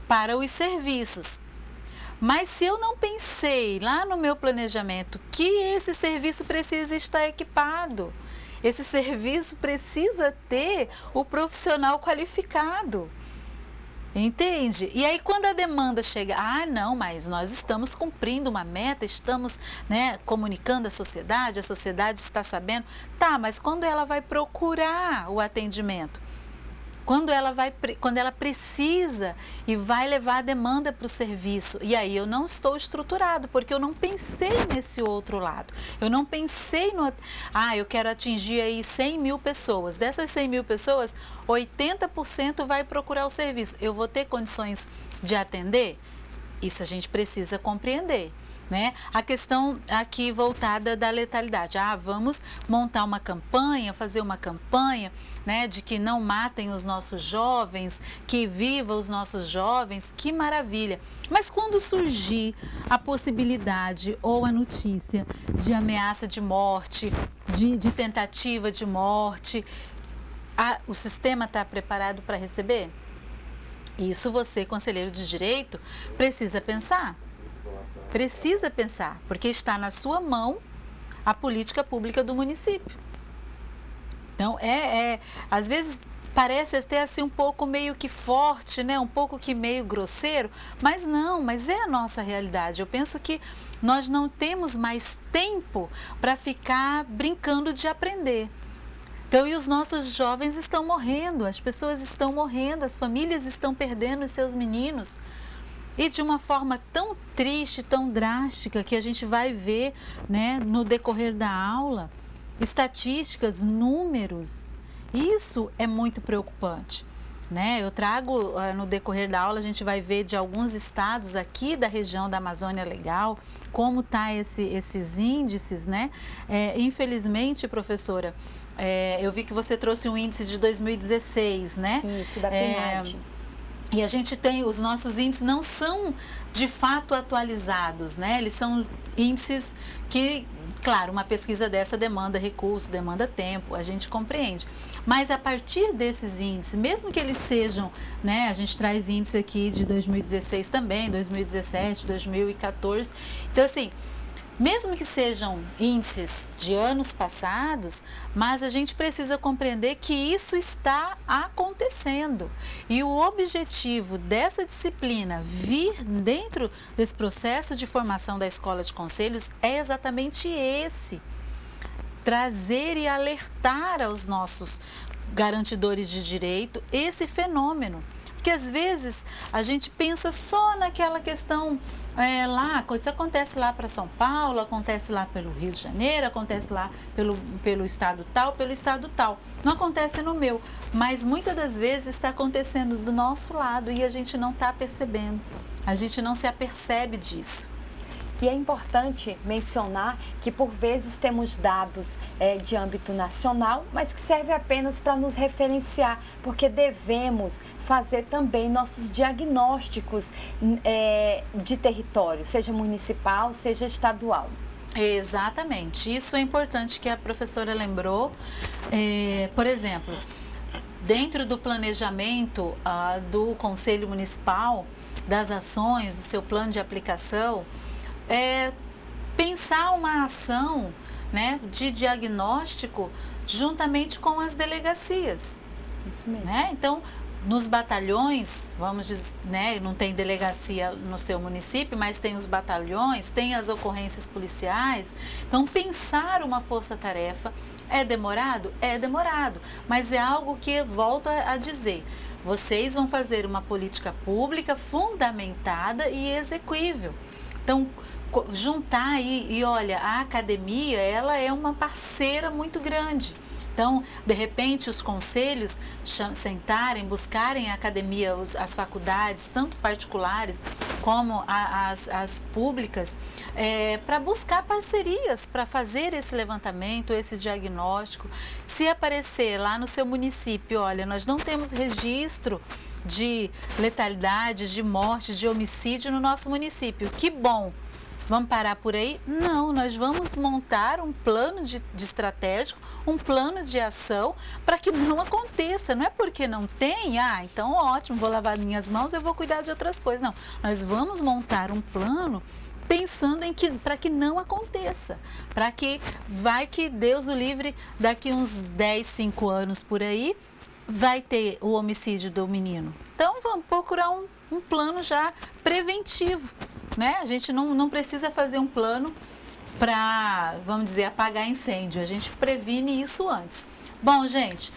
[SPEAKER 2] para os serviços. Mas se eu não pensei lá no meu planejamento que esse serviço precisa estar equipado, esse serviço precisa ter o profissional qualificado, entende? E aí quando a demanda chega, não, mas nós estamos cumprindo uma meta, estamos, né, comunicando à sociedade, a sociedade está sabendo, mas quando ela vai procurar o atendimento? Quando ela precisa e vai levar a demanda para o serviço. E aí eu não estou estruturado, porque eu não pensei nesse outro lado. Eu não pensei eu quero atingir aí 100 mil pessoas. Dessas 100 mil pessoas, 80% vai procurar o serviço. Eu vou ter condições de atender? Isso a gente precisa compreender, né? A questão aqui voltada da letalidade. Vamos montar uma campanha, fazer uma campanha, né, de que não matem os nossos jovens, que vivam os nossos jovens, que maravilha. Mas quando surgir a possibilidade ou a notícia de ameaça de morte, de tentativa de morte, o sistema está preparado para receber? Isso você, conselheiro de direito, precisa pensar. Precisa pensar, porque está na sua mão a política pública do município. Então, às vezes parece até assim um pouco meio que forte, né? Um pouco que meio grosseiro, mas não, mas é a nossa realidade. Eu penso que nós não temos mais tempo para ficar brincando de aprender. Então, e os nossos jovens estão morrendo, as pessoas estão morrendo, as famílias estão perdendo os seus meninos. E de uma forma tão triste, tão drástica, que a gente vai ver, né, no decorrer da aula, estatísticas, números. Isso é muito preocupante, né? Eu trago, no decorrer da aula, a gente vai ver de alguns estados aqui da região da Amazônia Legal, como tá esses índices, né? Infelizmente, professora, eu vi que você trouxe um índice de 2016, né?
[SPEAKER 3] Isso, da PNAD.
[SPEAKER 2] E a gente tem, os nossos índices não são de fato atualizados, né? Eles são índices que, claro, uma pesquisa dessa demanda recurso, demanda tempo, a gente compreende. Mas a partir desses índices, mesmo que eles sejam, né? A gente traz índice aqui de 2016 também, 2017, 2014. Então, assim, mesmo que sejam índices de anos passados, mas a gente precisa compreender que isso está acontecendo. E o objetivo dessa disciplina vir dentro desse processo de formação da Escola de Conselhos é exatamente esse: trazer e alertar aos nossos garantidores de direito esse fenômeno. Porque às vezes a gente pensa só naquela questão lá, isso acontece lá para São Paulo, acontece lá pelo Rio de Janeiro, acontece lá pelo estado tal, pelo estado tal. Não acontece no meu, mas muitas das vezes está acontecendo do nosso lado e a gente não está percebendo, a gente não se apercebe disso.
[SPEAKER 3] E é importante mencionar que, por vezes, temos dados de âmbito nacional, mas que serve apenas para nos referenciar, porque devemos fazer também nossos diagnósticos de território, seja municipal, seja estadual.
[SPEAKER 2] Exatamente, isso é importante que a professora lembrou. Por exemplo, dentro do planejamento do Conselho Municipal, das ações, do seu plano de aplicação, pensar uma ação, né, de diagnóstico juntamente com as delegacias.
[SPEAKER 3] Isso mesmo.
[SPEAKER 2] Né? Então, nos batalhões, vamos dizer, né, não tem delegacia no seu município, mas tem os batalhões, tem as ocorrências policiais. Então, pensar uma força-tarefa é demorado? É demorado, mas é algo que, volto a dizer, vocês vão fazer uma política pública fundamentada e execuível. Então, juntar aí, e olha, a academia, ela é uma parceira muito grande. Então, de repente, os conselhos sentarem, buscarem a academia, as faculdades, tanto particulares como as públicas, para buscar parcerias, para fazer esse levantamento, esse diagnóstico. Se aparecer lá no seu município, olha, nós não temos registro de letalidade, de morte, de homicídio no nosso município. Que bom! Vamos parar por aí? Não, nós vamos montar um plano de estratégico, um plano de ação para que não aconteça. Não é porque não tem, então ótimo, vou lavar minhas mãos, eu vou cuidar de outras coisas. Não, nós vamos montar um plano pensando para que não aconteça, para que Deus o livre, daqui uns 10, 5 anos por aí, vai ter o homicídio do menino. Então, vamos procurar um plano já preventivo, né? A gente não precisa fazer um plano para, vamos dizer, apagar incêndio. A gente previne isso antes. Bom, gente,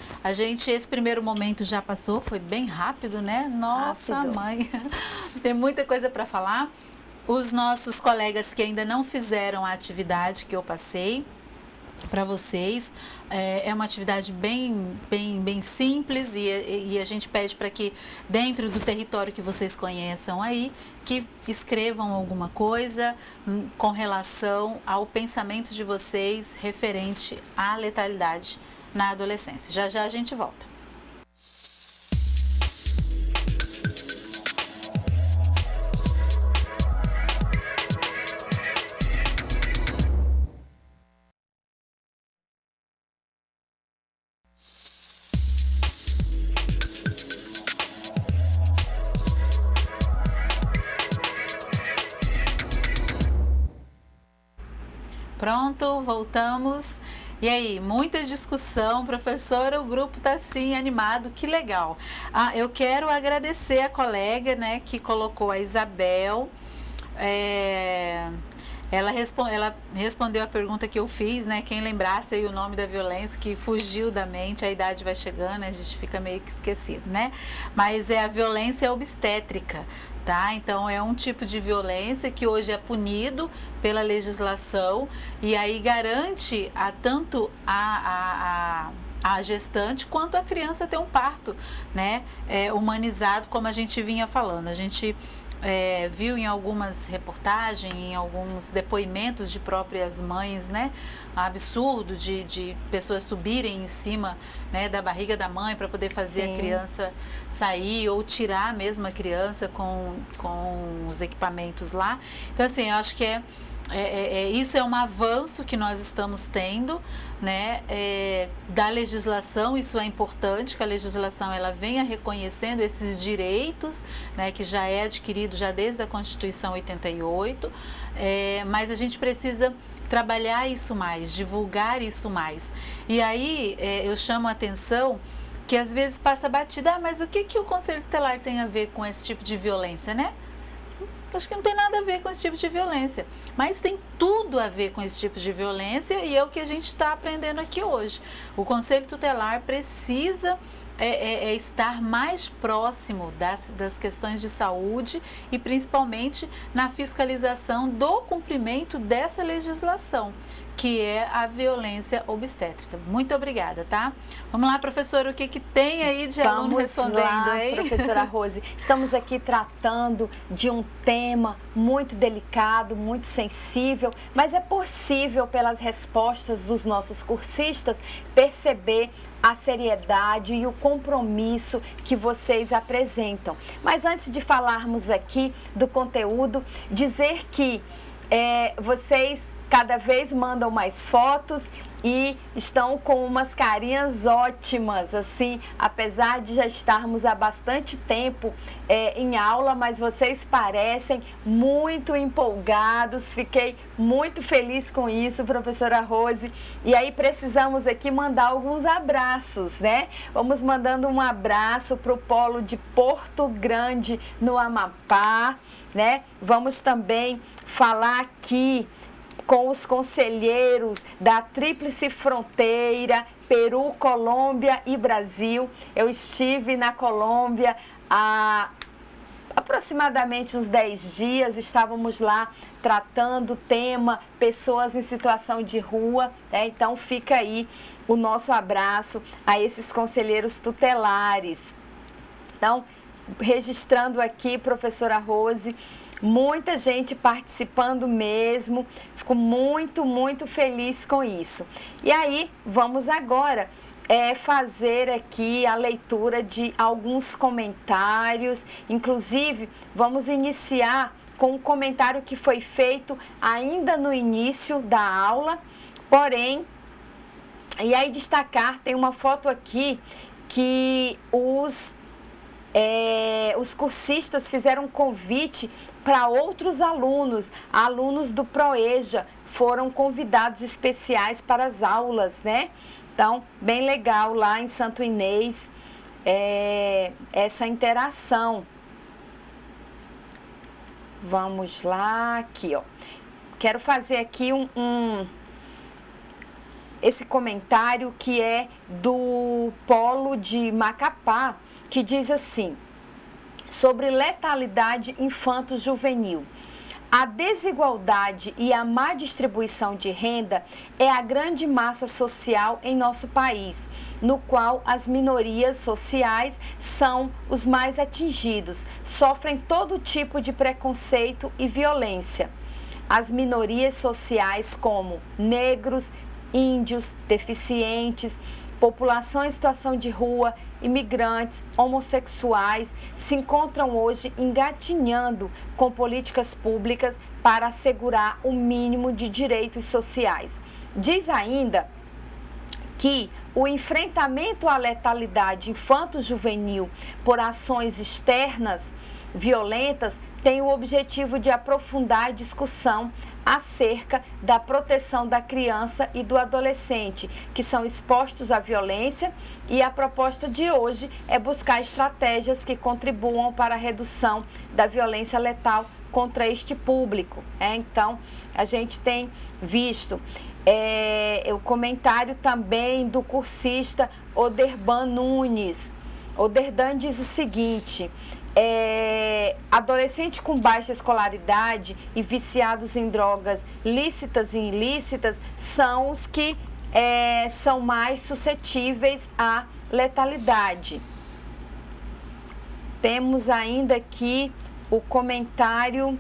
[SPEAKER 2] esse primeiro momento já passou, foi bem rápido, né? Nossa,
[SPEAKER 3] rápido.
[SPEAKER 2] Mãe, tem muita coisa para falar. Os nossos colegas que ainda não fizeram a atividade que eu passei para vocês, é uma atividade bem simples e a gente pede para que dentro do território que vocês conheçam aí, que escrevam alguma coisa com relação ao pensamento de vocês referente à letalidade na adolescência. Já já a gente volta. Pronto, voltamos. E aí, muita discussão, professora, o grupo está assim animado, que legal. Eu quero agradecer a colega, né, que colocou, a Isabel. Ela respondeu a pergunta que eu fiz, né? Quem lembrasse aí o nome da violência que fugiu da mente, a idade vai chegando, a gente fica meio que esquecido, né? Mas é a violência obstétrica, tá? Então é um tipo de violência que hoje é punido pela legislação e aí garante tanto a gestante quanto a criança ter um parto, né? Humanizado, como a gente vinha falando. A gente viu em algumas reportagens, em alguns depoimentos de próprias mães, né, absurdo de pessoas subirem em cima, né, da barriga da mãe para poder fazer Sim. a criança sair ou tirar mesmo a criança com os equipamentos lá. Então, assim, eu acho que Isso é um avanço que nós estamos tendo, né, da legislação. Isso é importante, que a legislação ela venha reconhecendo esses direitos, né, que já é adquirido já desde a Constituição 88, mas a gente precisa trabalhar isso mais, divulgar isso mais. E aí eu chamo a atenção que às vezes passa batida, mas o que o Conselho Tutelar tem a ver com esse tipo de violência, né? Acho que não tem nada a ver com esse tipo de violência, mas tem tudo a ver com esse tipo de violência e é o que a gente está aprendendo aqui hoje. O Conselho Tutelar precisa estar mais próximo das questões de saúde e principalmente na fiscalização do cumprimento dessa legislação, que é a violência obstétrica. Muito obrigada, tá? Vamos lá, professora, o que tem aí de aluno respondendo aí?
[SPEAKER 3] Professora Rose, estamos aqui tratando de um tema muito delicado, muito sensível, mas é possível, pelas respostas dos nossos cursistas, perceber a seriedade e o compromisso que vocês apresentam. Mas antes de falarmos aqui do conteúdo, dizer que vocês cada vez mandam mais fotos e estão com umas carinhas ótimas, assim, apesar de já estarmos há bastante tempo em aula, mas vocês parecem muito empolgados. Fiquei muito feliz com isso, professora Rose. E aí precisamos aqui mandar alguns abraços, né? Vamos mandando um abraço para o polo de Porto Grande, no Amapá, né? Vamos também falar aqui com os conselheiros da Tríplice Fronteira, Peru, Colômbia e Brasil. Eu estive na Colômbia há aproximadamente uns 10 dias, estávamos lá tratando o tema pessoas em situação de rua, né? Então fica aí o nosso abraço a esses conselheiros tutelares. Então, registrando aqui, professora Rose, muita gente participando mesmo, fico muito, muito feliz com isso. E aí, vamos agora fazer aqui a leitura de alguns comentários, inclusive vamos iniciar com um comentário que foi feito ainda no início da aula, porém, e aí destacar, tem uma foto aqui que os cursistas fizeram um convite para outros alunos do PROEJA, foram convidados especiais para as aulas, né? Então, bem legal lá em Santo Inês, essa interação. Vamos lá, aqui, ó. Quero fazer aqui esse comentário que é do Polo de Macapá, que diz assim: sobre letalidade infanto-juvenil. A desigualdade e a má distribuição de renda é a grande massa social em nosso país, no qual as minorias sociais são os mais atingidos, sofrem todo tipo de preconceito e violência. As minorias sociais como negros, índios, deficientes, população em situação de rua, imigrantes, homossexuais, se encontram hoje engatinhando com políticas públicas para assegurar o mínimo de direitos sociais. Diz ainda que o enfrentamento à letalidade infanto-juvenil por ações externas violentas tem o objetivo de aprofundar a discussão acerca da proteção da criança e do adolescente, que são expostos à violência, e a proposta de hoje é buscar estratégias que contribuam para a redução da violência letal contra este público. Então, a gente tem visto o comentário também do cursista Oderban Nunes. Oderdan diz o seguinte: adolescentes com baixa escolaridade e viciados em drogas lícitas e ilícitas são os que são mais suscetíveis à letalidade. Temos ainda aqui o comentário.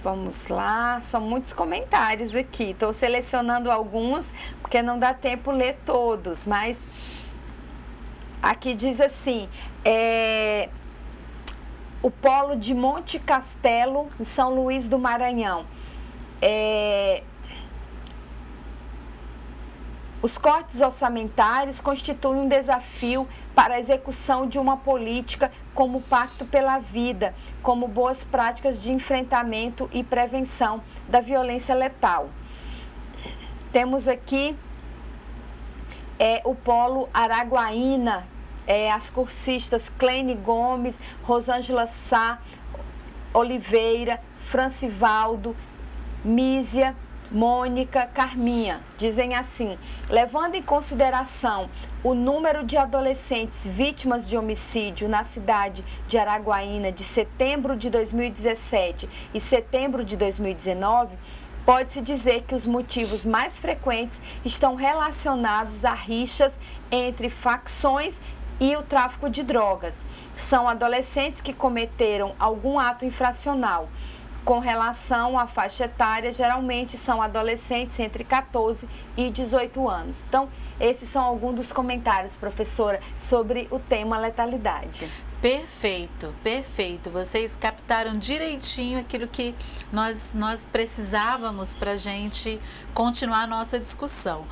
[SPEAKER 3] Vamos lá, são muitos comentários aqui. Estou selecionando alguns porque não dá tempo ler todos, mas aqui diz assim: o polo de Monte Castelo, em São Luís do Maranhão. Os cortes orçamentários constituem um desafio para a execução de uma política como o Pacto pela Vida, como boas práticas de enfrentamento e prevenção da violência letal. Temos aqui o polo Araguaína, as cursistas Cleine Gomes, Rosângela Sá, Oliveira, Francivaldo, Mísia, Mônica, Carminha, dizem assim: levando em consideração o número de adolescentes vítimas de homicídio na cidade de Araguaína de setembro de 2017 e setembro de 2019, pode-se dizer que os motivos mais frequentes estão relacionados a rixas entre facções e o tráfico de drogas. São adolescentes que cometeram algum ato infracional. Com relação à faixa etária, geralmente são adolescentes entre 14 e 18 anos. Então, esses são alguns dos comentários, professora, sobre o tema letalidade.
[SPEAKER 2] Perfeito, perfeito. Vocês captaram direitinho aquilo que nós precisávamos para a gente continuar a nossa discussão.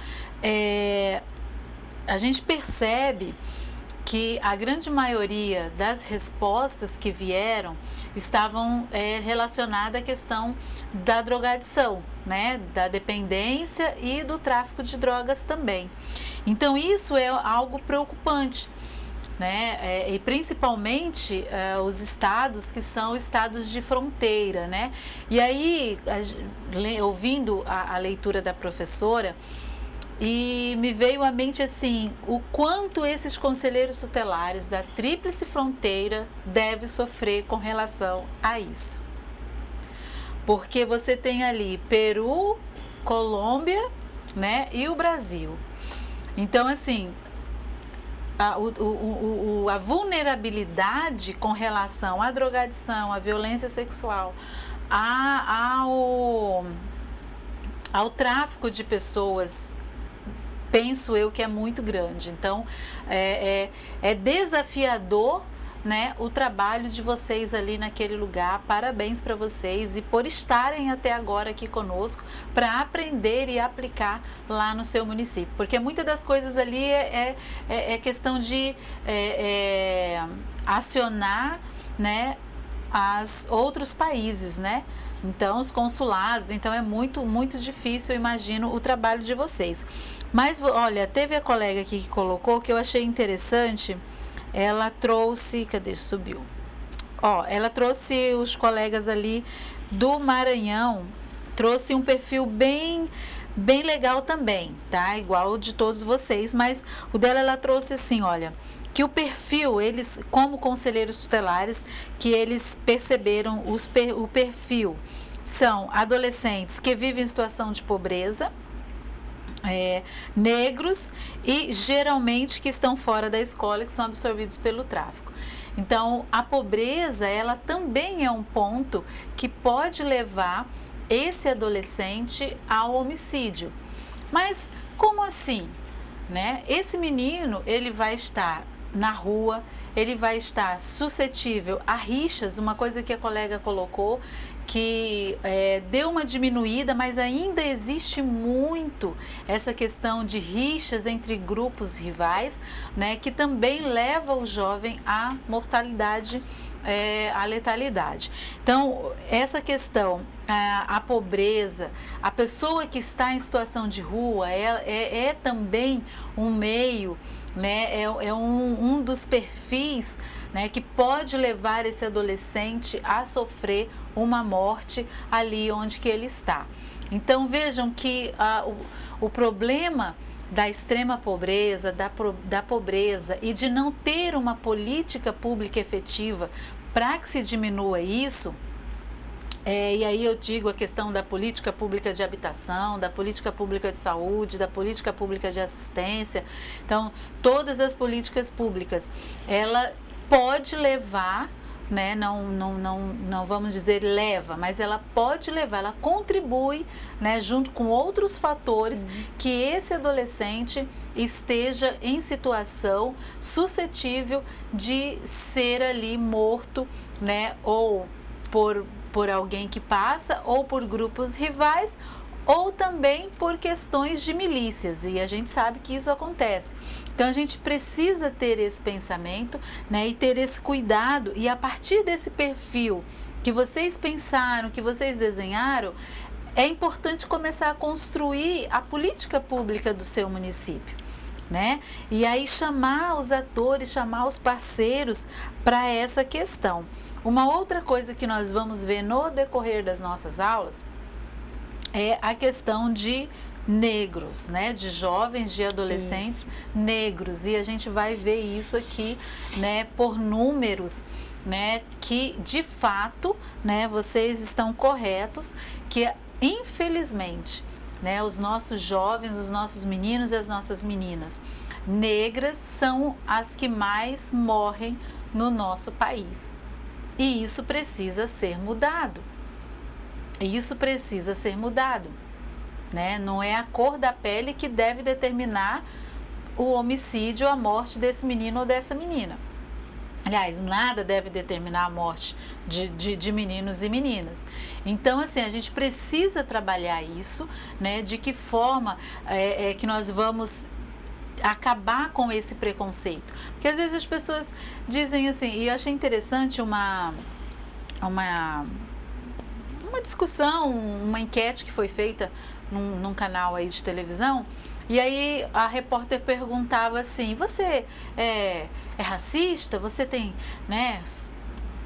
[SPEAKER 2] A gente percebe que a grande maioria das respostas que vieram estavam relacionadas à questão da drogadição, né, da dependência e do tráfico de drogas também. Então, isso é algo preocupante, né, e principalmente os estados que são estados de fronteira, né. E aí, ouvindo a leitura da professora, e me veio à mente assim, o quanto esses conselheiros tutelares da Tríplice Fronteira devem sofrer com relação a isso. Porque você tem ali Peru, Colômbia, né, e o Brasil. Então, assim, a vulnerabilidade com relação à drogadição, à violência sexual, ao tráfico de pessoas, penso eu que é muito grande. Então, é desafiador, né, o trabalho de vocês ali naquele lugar. Parabéns para vocês e por estarem até agora aqui conosco para aprender e aplicar lá no seu município. Porque muitas das coisas ali é questão de acionar, né, outros países, né? Então, os consulados, então é muito, muito difícil, eu imagino, o trabalho de vocês. Mas, olha, teve a colega aqui que colocou, que eu achei interessante, ela trouxe, cadê, subiu? Ela trouxe os colegas ali do Maranhão, trouxe um perfil bem legal também, tá? Igual o de todos vocês, mas o dela, ela trouxe assim, olha, que o perfil, eles, como conselheiros tutelares, que eles perceberam o perfil, são adolescentes que vivem em situação de pobreza, negros e geralmente que estão fora da escola, que são absorvidos pelo tráfico. Então, a pobreza, ela também é um ponto que pode levar esse adolescente ao homicídio. Mas como assim, né? Esse menino, ele vai estar na rua, ele vai estar suscetível a rixas, uma coisa que a colega colocou, que deu uma diminuída, mas ainda existe muito essa questão de rixas entre grupos rivais, né, que também leva o jovem à mortalidade, à letalidade. Então, essa questão, a pobreza, a pessoa que está em situação de rua, é também um meio, né, um dos perfis, né, que pode levar esse adolescente a sofrer uma morte ali onde que ele está. Então, vejam que o problema da extrema pobreza, da pobreza e de não ter uma política pública efetiva para que se diminua isso, e aí eu digo a questão da política pública de habitação, da política pública de saúde, da política pública de assistência. Então, todas as políticas públicas, ela pode levar, né, não vamos dizer leva, mas ela pode levar, ela contribui, né, junto com outros fatores, que esse adolescente esteja em situação suscetível de ser ali morto, né, ou por alguém que passa, ou por grupos rivais, ou também por questões de milícias, e a gente sabe que isso acontece. Então a gente precisa ter esse pensamento, né, e ter esse cuidado, e a partir desse perfil que vocês pensaram, que vocês desenharam, é importante começar a construir a política pública do seu município, né? E aí chamar os atores, chamar os parceiros para essa questão. Uma outra coisa que nós vamos ver no decorrer das nossas aulas é a questão de negros, né, de jovens, de adolescentes negros, e a gente vai ver isso aqui, né, por números, né, que de fato, né, vocês estão corretos, que infelizmente, né, os nossos jovens, os nossos meninos e as nossas meninas negras são as que mais morrem no nosso país, e isso precisa ser mudado. Isso precisa ser mudado, né? Não é a cor da pele que deve determinar o homicídio, a morte desse menino ou dessa menina. Aliás, nada deve determinar a morte de meninos e meninas. Então, assim, a gente precisa trabalhar isso, né? De que forma que nós vamos acabar com esse preconceito. Porque às vezes as pessoas dizem assim, e eu achei interessante uma discussão, uma enquete que foi feita num canal aí de televisão, e aí a repórter perguntava assim, você é racista? Você tem, né,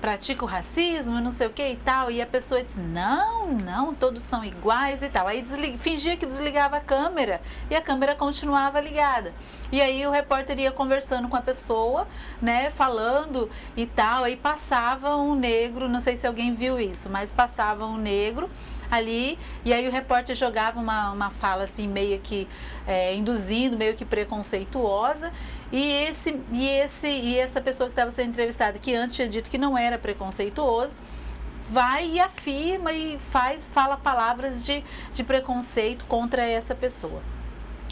[SPEAKER 2] pratica o racismo, não sei o que e tal, e a pessoa disse, não, todos são iguais e tal, aí fingia que desligava a câmera, e a câmera continuava ligada, e aí o repórter ia conversando com a pessoa, né, falando e tal, aí passava um negro, não sei se alguém viu isso, mas passava um negro ali, e aí o repórter jogava uma fala assim, meio que induzindo, meio que preconceituosa, e essa pessoa que estava sendo entrevistada, que antes tinha dito que não era preconceituoso, vai e afirma e fala palavras de preconceito contra essa pessoa.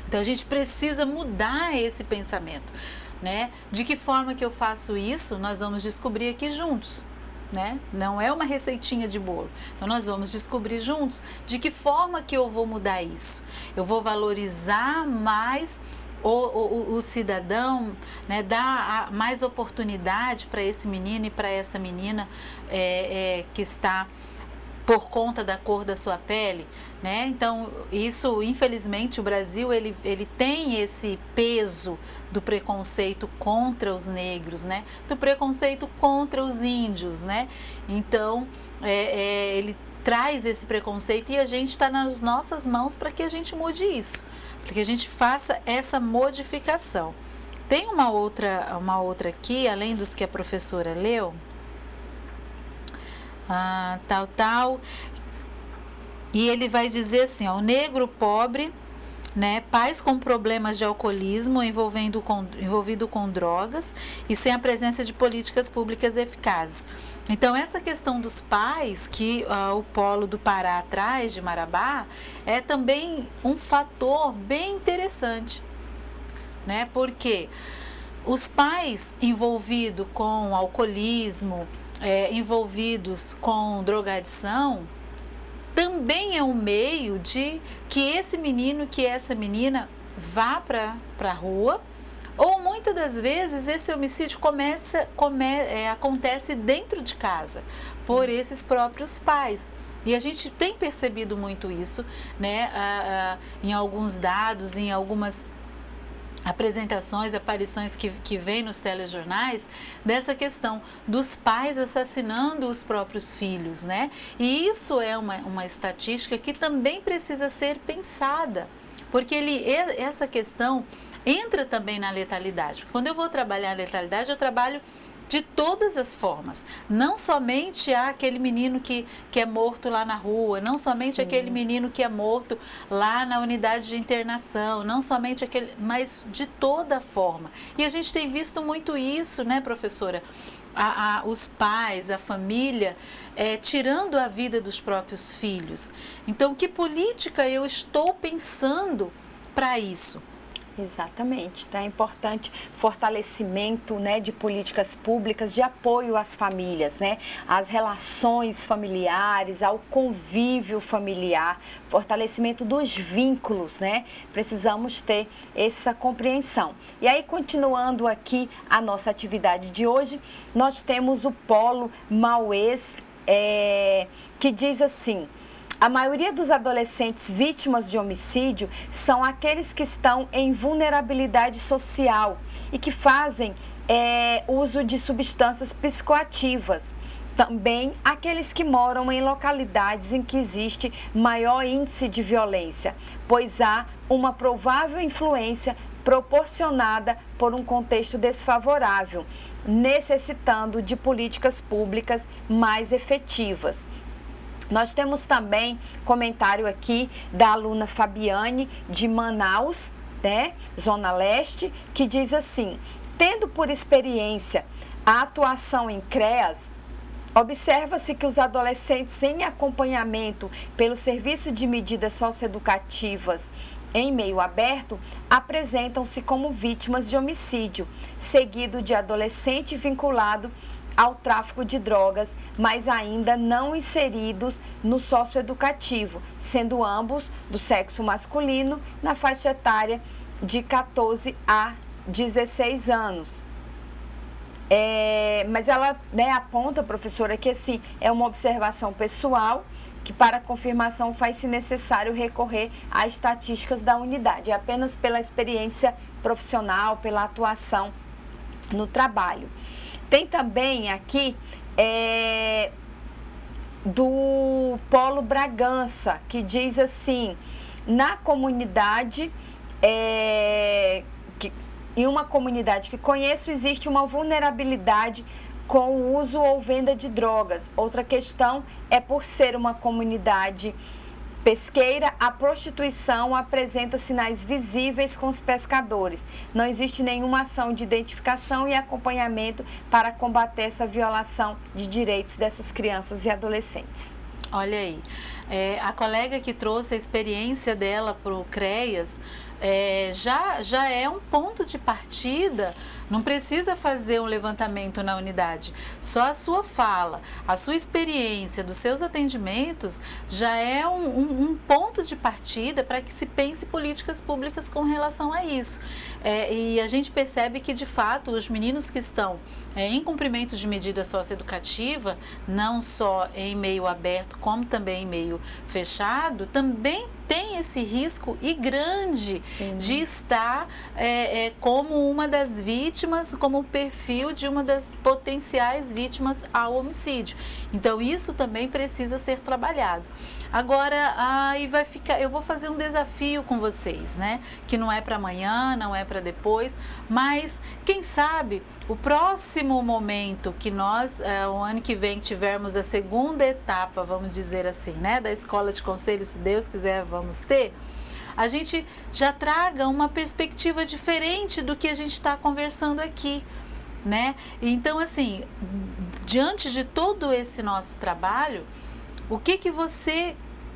[SPEAKER 2] Então a gente precisa mudar esse pensamento, né? De que forma que eu faço isso, nós vamos descobrir aqui juntos. Né? Não é uma receitinha de bolo. Então nós vamos descobrir juntos de que forma que eu vou mudar isso. Eu vou valorizar mais o cidadão, né? Dar mais oportunidade para esse menino e para essa menina que está por conta da cor da sua pele, né? Então, isso, infelizmente, o Brasil, ele tem esse peso do preconceito contra os negros, né? Do preconceito contra os índios, né? Então, ele traz esse preconceito e a gente está nas nossas mãos para que a gente mude isso, para que a gente faça essa modificação. Tem uma outra aqui, além dos que a professora leu, e ele vai dizer assim, ó, o negro pobre, né, pais com problemas de alcoolismo envolvido com drogas e sem a presença de políticas públicas eficazes. Então essa questão dos pais que o polo do Pará traz de Marabá é também um fator bem interessante, né, porque os pais envolvidos com alcoolismo, envolvidos com drogadição, também é um meio de que esse menino, que essa menina vá para a rua, ou muitas das vezes esse homicídio acontece dentro de casa, por esses próprios pais. E a gente tem percebido muito isso, né, em alguns dados, em algumas apresentações, aparições que vem nos telejornais, dessa questão dos pais assassinando os próprios filhos, né? E isso é uma estatística que também precisa ser pensada, porque essa questão entra também na letalidade. Porque quando eu vou trabalhar a letalidade, eu trabalho de todas as formas, não somente aquele menino que é morto lá na rua, não somente aquele menino que é morto lá na unidade de internação, não somente aquele, mas de toda forma. E a gente tem visto muito isso, né, professora? Os pais, a família, tirando a vida dos próprios filhos. Então, que política eu estou pensando para isso?
[SPEAKER 3] Exatamente, então é importante fortalecimento, né, de políticas públicas de apoio às famílias, né, às relações familiares, ao convívio familiar, fortalecimento dos vínculos, né, precisamos ter essa compreensão. E aí, continuando aqui a nossa atividade de hoje, nós temos o Polo Maués, que diz assim: a maioria dos adolescentes vítimas de homicídio são aqueles que estão em vulnerabilidade social e que fazem uso de substâncias psicoativas. Também aqueles que moram em localidades em que existe maior índice de violência, pois há uma provável influência proporcionada por um contexto desfavorável, necessitando de políticas públicas mais efetivas. Nós temos também comentário aqui da aluna Fabiane, de Manaus, né, Zona Leste, que diz assim: tendo por experiência a atuação em CREAS, observa-se que os adolescentes em acompanhamento pelo Serviço de Medidas Socioeducativas em meio aberto apresentam-se como vítimas de homicídio, seguido de adolescente vinculado ao tráfico de drogas, mas ainda não inseridos no socioeducativo, sendo ambos do sexo masculino na faixa etária de 14 a 16 anos. Mas ela, né, aponta, professora, que assim, é uma observação pessoal, que para confirmação faz-se necessário recorrer a estatísticas da unidade, apenas pela experiência profissional, pela atuação no trabalho. Tem também aqui do Polo Bragança, que diz assim: na comunidade, em uma comunidade que conheço, existe uma vulnerabilidade com o uso ou venda de drogas. Outra questão é por ser uma comunidade pesqueira, a prostituição apresenta sinais visíveis com os pescadores. Não existe nenhuma ação de identificação e acompanhamento para combater essa violação de direitos dessas crianças e adolescentes.
[SPEAKER 2] Olha aí, a colega que trouxe a experiência dela para o CREAS, já é um ponto de partida, não precisa fazer um levantamento na unidade, só a sua fala, a sua experiência dos seus atendimentos já é um ponto de partida para que se pense políticas públicas com relação a isso. E a gente percebe que, de fato, os meninos que estão em cumprimento de medida socioeducativa, não só em meio aberto, como também em meio fechado, também tem esse risco e grande de estar como uma das vítimas, como o perfil de uma das potenciais vítimas ao homicídio. Então, isso também precisa ser trabalhado. Agora, eu vou fazer um desafio com vocês, né? Que não é para amanhã, não é para depois, mas quem sabe o próximo momento que nós, o ano que vem, tivermos a segunda etapa, vamos dizer assim, né? Da Escola de Conselho, se Deus quiser, vamos ter, a gente já traga uma perspectiva diferente do que a gente está conversando aqui, né? Então, assim, diante de todo esse nosso trabalho, o que você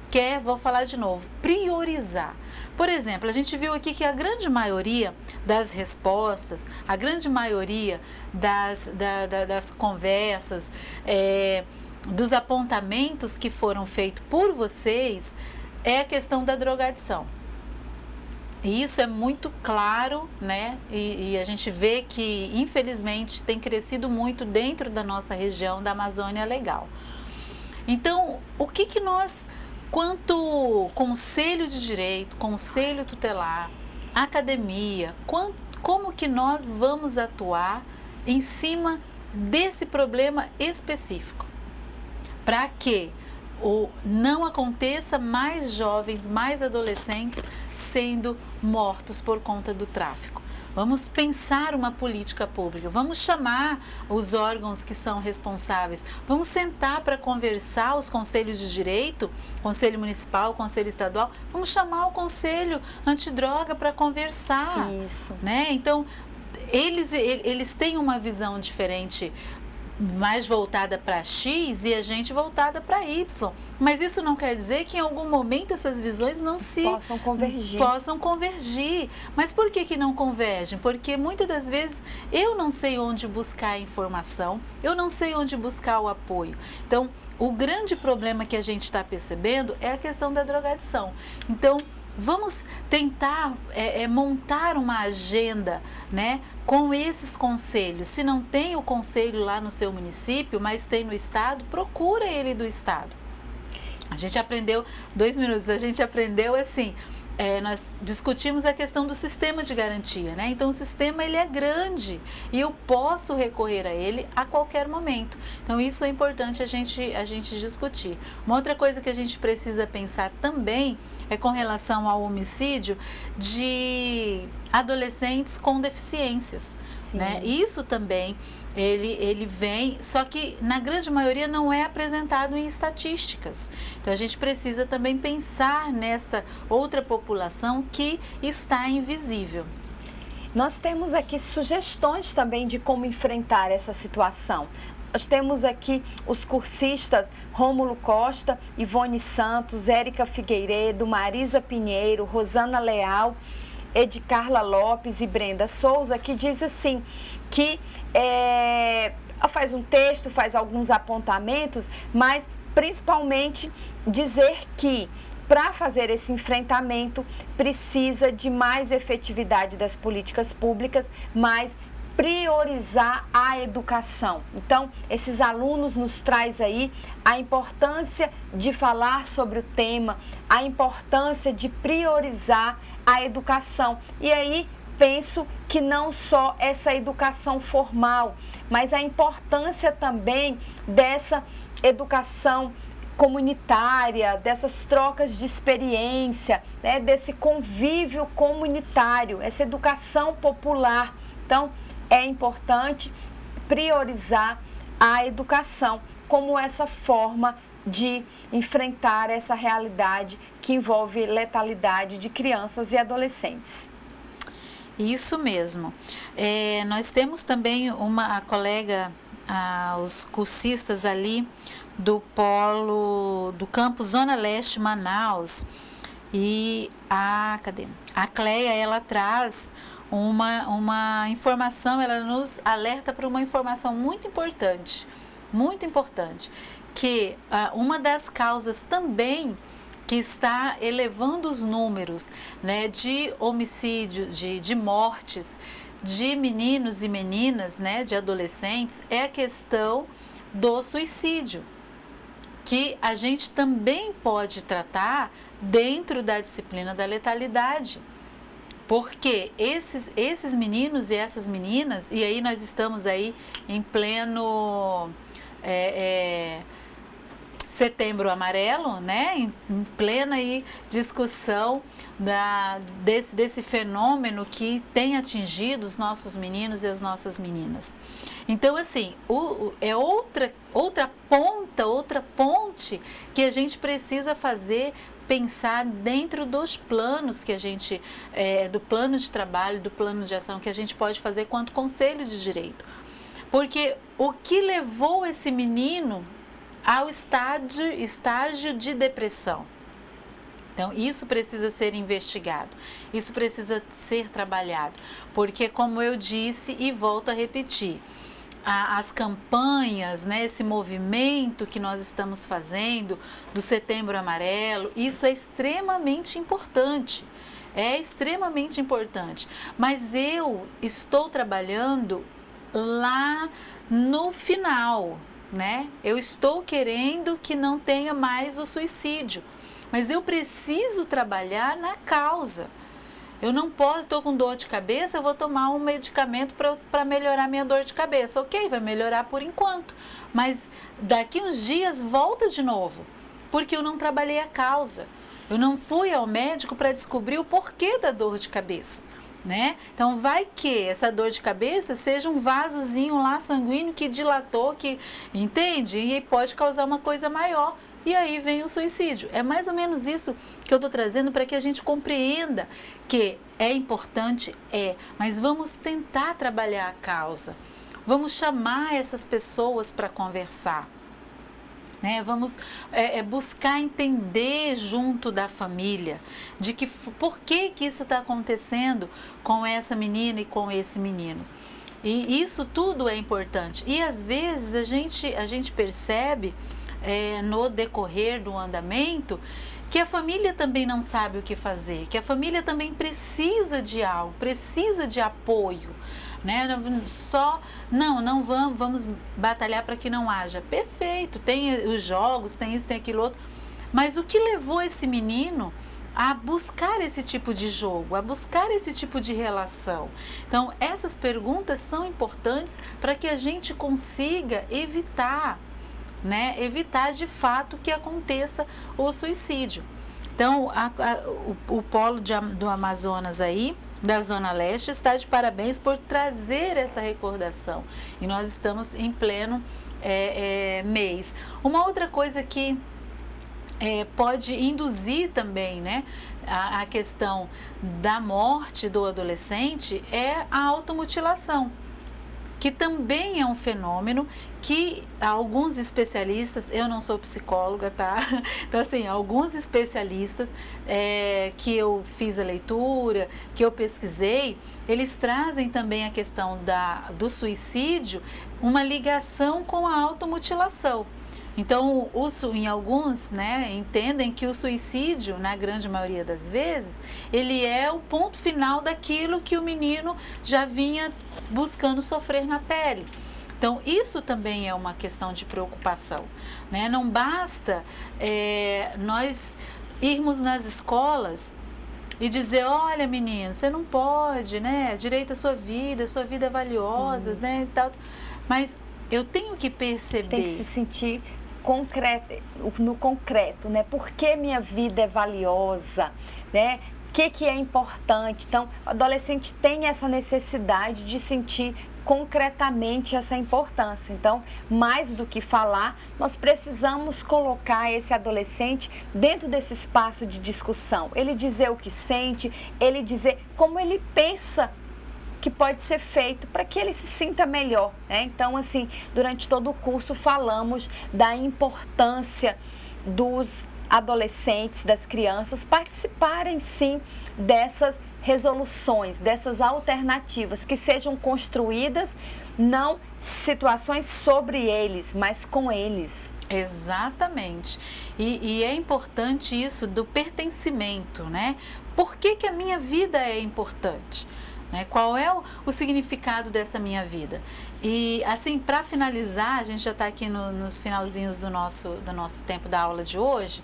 [SPEAKER 2] quer, vou falar de novo, priorizar. Por exemplo, a gente viu aqui que a grande maioria das respostas, a grande maioria das conversas, dos apontamentos que foram feitos por vocês, é a questão da drogadição. E isso é muito claro, né? E a gente vê que, infelizmente, tem crescido muito dentro da nossa região da Amazônia Legal. Então, o que nós, quanto Conselho de Direito, Conselho Tutelar, academia, como que nós vamos atuar em cima desse problema específico? Para que não aconteça mais jovens, mais adolescentes sendo mortos por conta do tráfico. Vamos pensar uma política pública, vamos chamar os órgãos que são responsáveis, vamos sentar para conversar os conselhos de direito, Conselho Municipal, Conselho Estadual, vamos chamar o Conselho Antidroga para conversar.
[SPEAKER 3] Isso.
[SPEAKER 2] Né? Então, eles têm uma visão diferente, mais voltada para X e a gente voltada para Y. Mas isso não quer dizer que em algum momento essas visões não se possam convergir. Mas por que não convergem? Porque muitas das vezes eu não sei onde buscar a informação, eu não sei onde buscar o apoio. Então, o grande problema que a gente está percebendo é a questão da drogadição. Então, vamos tentar montar uma agenda, né, com esses conselhos. Se não tem o conselho lá no seu município, mas tem no estado, procura ele do estado. A gente aprendeu, 2 minutos, a gente aprendeu assim, nós discutimos a questão do sistema de garantia, né? Então o sistema ele é grande e eu posso recorrer a ele a qualquer momento. Então isso é importante a gente discutir. Uma outra coisa que a gente precisa pensar também é com relação ao homicídio de adolescentes com deficiências, né? Isso também ele vem, só que na grande maioria não é apresentado em estatísticas. Então a gente precisa também pensar nessa outra população que está invisível.
[SPEAKER 3] Nós temos aqui sugestões também de como enfrentar essa situação. Nós temos aqui os cursistas Rômulo Costa, Ivone Santos, Érica Figueiredo, Marisa Pinheiro, Rosana Leal, Edcarla Lopes e Brenda Souza, que diz assim, que faz um texto, faz alguns apontamentos, mas principalmente dizer que para fazer esse enfrentamento precisa de mais efetividade das políticas públicas, mais priorizar a educação. Então, esses alunos nos traz aí a importância de falar sobre o tema, a importância de priorizar a educação. E aí, penso que não só essa educação formal, mas a importância também dessa educação comunitária, dessas trocas de experiência, né, desse convívio comunitário, essa educação popular. Então, é importante priorizar a educação como essa forma de enfrentar essa realidade que envolve letalidade de crianças e adolescentes.
[SPEAKER 2] Isso mesmo. Nós temos também a colega, os cursistas ali do polo do campus Zona Leste, Manaus, e a Cleia, ela traz uma informação, ela nos alerta para uma informação muito importante, que uma das causas também que está elevando os números, né, de homicídio, de mortes de meninos e meninas, né, de adolescentes, é a questão do suicídio, que a gente também pode tratar dentro da disciplina da letalidade. Porque esses meninos e essas meninas, e aí nós estamos aí em pleno Setembro Amarelo, né? Em plena aí discussão desse fenômeno que tem atingido os nossos meninos e as nossas meninas. Então, assim, é outra ponte que a gente precisa fazer, pensar dentro dos planos que a gente, do plano de trabalho, do plano de ação que a gente pode fazer quanto Conselho de Direito. Porque o que levou esse menino ao estágio de depressão? Então, isso precisa ser investigado, isso precisa ser trabalhado, porque, como eu disse e volto a repetir, as campanhas, né, esse movimento que nós estamos fazendo do Setembro Amarelo, isso é extremamente importante. Mas eu estou trabalhando lá no final, né? Eu estou querendo que não tenha mais o suicídio, mas eu preciso trabalhar na causa. Eu não posso, estou com dor de cabeça, eu vou tomar um medicamento para melhorar minha dor de cabeça. Ok, vai melhorar por enquanto, mas daqui uns dias volta de novo, porque eu não trabalhei a causa. Eu não fui ao médico para descobrir o porquê da dor de cabeça. né? Então vai que essa dor de cabeça seja um vasozinho lá sanguíneo que dilatou, que, entende? E pode causar uma coisa maior. E aí vem o suicídio. É mais ou menos isso que eu estou trazendo para que a gente compreenda que é importante, mas vamos tentar trabalhar a causa. Vamos chamar essas pessoas para conversar. Né? Vamos buscar entender junto da família de que por que isso está acontecendo com essa menina e com esse menino. E isso tudo é importante. E às vezes a gente percebe no decorrer do andamento que a família também não sabe o que fazer, que a família também precisa de algo, precisa de apoio. Né? Não vamos batalhar para que não haja. Perfeito, tem os jogos, tem isso, tem aquilo outro. Mas o que levou esse menino a buscar esse tipo de jogo, a buscar esse tipo de relação? Então, essas perguntas são importantes para que a gente consiga evitar, né? Evitar de fato que aconteça o suicídio. Então, o polo do Amazonas aí, da Zona Leste, está de parabéns por trazer essa recordação. E nós estamos em pleno mês. Uma outra coisa que pode induzir também, né, a questão da morte do adolescente é a automutilação, que também é um fenômeno que alguns especialistas, eu não sou psicóloga, tá? Então, assim, alguns especialistas que eu fiz a leitura, que eu pesquisei, eles trazem também a questão do suicídio, uma ligação com a automutilação. Então, em alguns, né, entendem que o suicídio, na grande maioria das vezes, ele é o ponto final daquilo que o menino já vinha buscando sofrer na pele. Então, isso também é uma questão de preocupação, né? Não basta nós irmos nas escolas e dizer, olha, menino, você não pode, né? Direito à sua vida é valiosa, né? E tal. Mas eu tenho que perceber...
[SPEAKER 3] Tem que se sentir no concreto, né? Por que minha vida é valiosa, né? O que é importante? Então, o adolescente tem essa necessidade de sentir concretamente essa importância. Então, mais do que falar, nós precisamos colocar esse adolescente dentro desse espaço de discussão. Ele dizer o que sente, ele dizer como ele pensa que pode ser feito para que ele se sinta melhor, né? Então, assim, durante todo o curso falamos da importância dos adolescentes, das crianças participarem sim dessas resoluções, dessas alternativas que sejam construídas, não situações sobre eles, mas com eles.
[SPEAKER 2] Exatamente. E é importante isso do pertencimento, né? Por que a minha vida é importante? Né? Qual é o significado dessa minha vida? E assim, para finalizar, a gente já está aqui nos finalzinhos do nosso tempo da aula de hoje,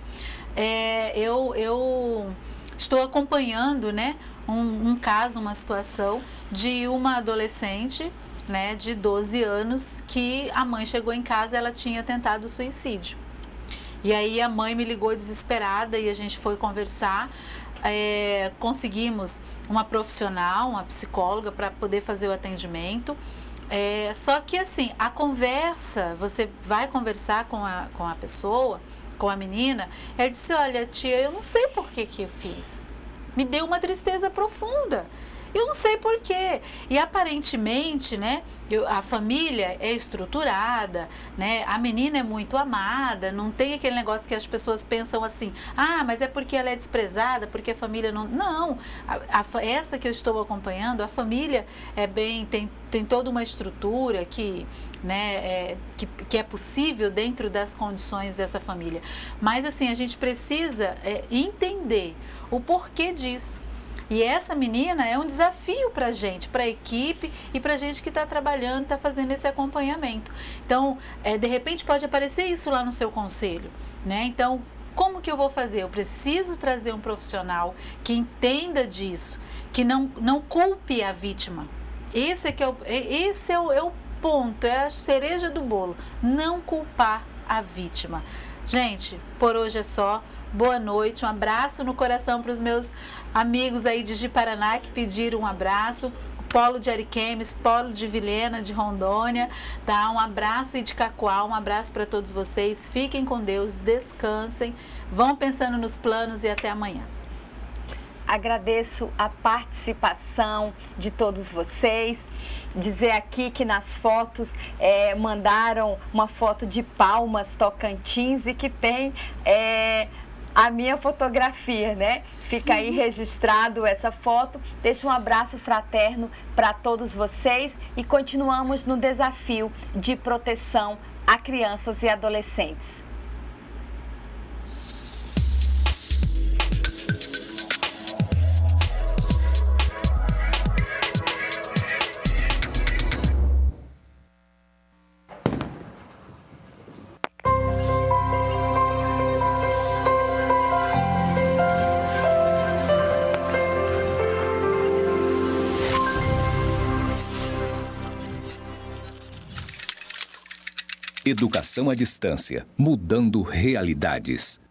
[SPEAKER 2] eu estou acompanhando, né, um caso, uma situação de uma adolescente, né, de 12 anos que a mãe chegou em casa e ela tinha tentado suicídio. E aí a mãe me ligou desesperada e a gente foi conversar. Conseguimos uma profissional, uma psicóloga para poder fazer o atendimento. Só que assim, a conversa, você vai conversar com a pessoa, com a menina, ela disse, olha tia, eu não sei por que eu fiz, me deu uma tristeza profunda. Eu não sei por quê. E aparentemente, né, a família é estruturada, né, a menina é muito amada, não tem aquele negócio que as pessoas pensam assim, mas é porque ela é desprezada, porque a família não... Não, essa que eu estou acompanhando, a família tem toda uma estrutura que, né, que é possível dentro das condições dessa família. Mas assim, a gente precisa entender o porquê disso. E essa menina é um desafio para a gente, para a equipe e para a gente que está trabalhando, está fazendo esse acompanhamento. Então, de repente pode aparecer isso lá no seu conselho, né? Então, como que eu vou fazer? Eu preciso trazer um profissional que entenda disso, que não culpe a vítima. Esse é o ponto, é a cereja do bolo. Não culpar a vítima. Gente, por hoje é só. boa noite, um abraço no coração para os meus amigos aí de Ji-Paraná que pediram um abraço. Polo de Ariquemes, Polo de Vilhena, de Rondônia, tá? Um abraço, e de Cacoal, um abraço para todos vocês. Fiquem com Deus, descansem, vão pensando nos planos e até amanhã.
[SPEAKER 3] Agradeço a participação de todos vocês. Dizer aqui que nas fotos mandaram uma foto de Palmas, Tocantins, e que tem a minha fotografia, né? Fica aí registrado essa foto. Deixo um abraço fraterno para todos vocês e continuamos no desafio de proteção a crianças e adolescentes.
[SPEAKER 1] Educação à distância, mudando realidades.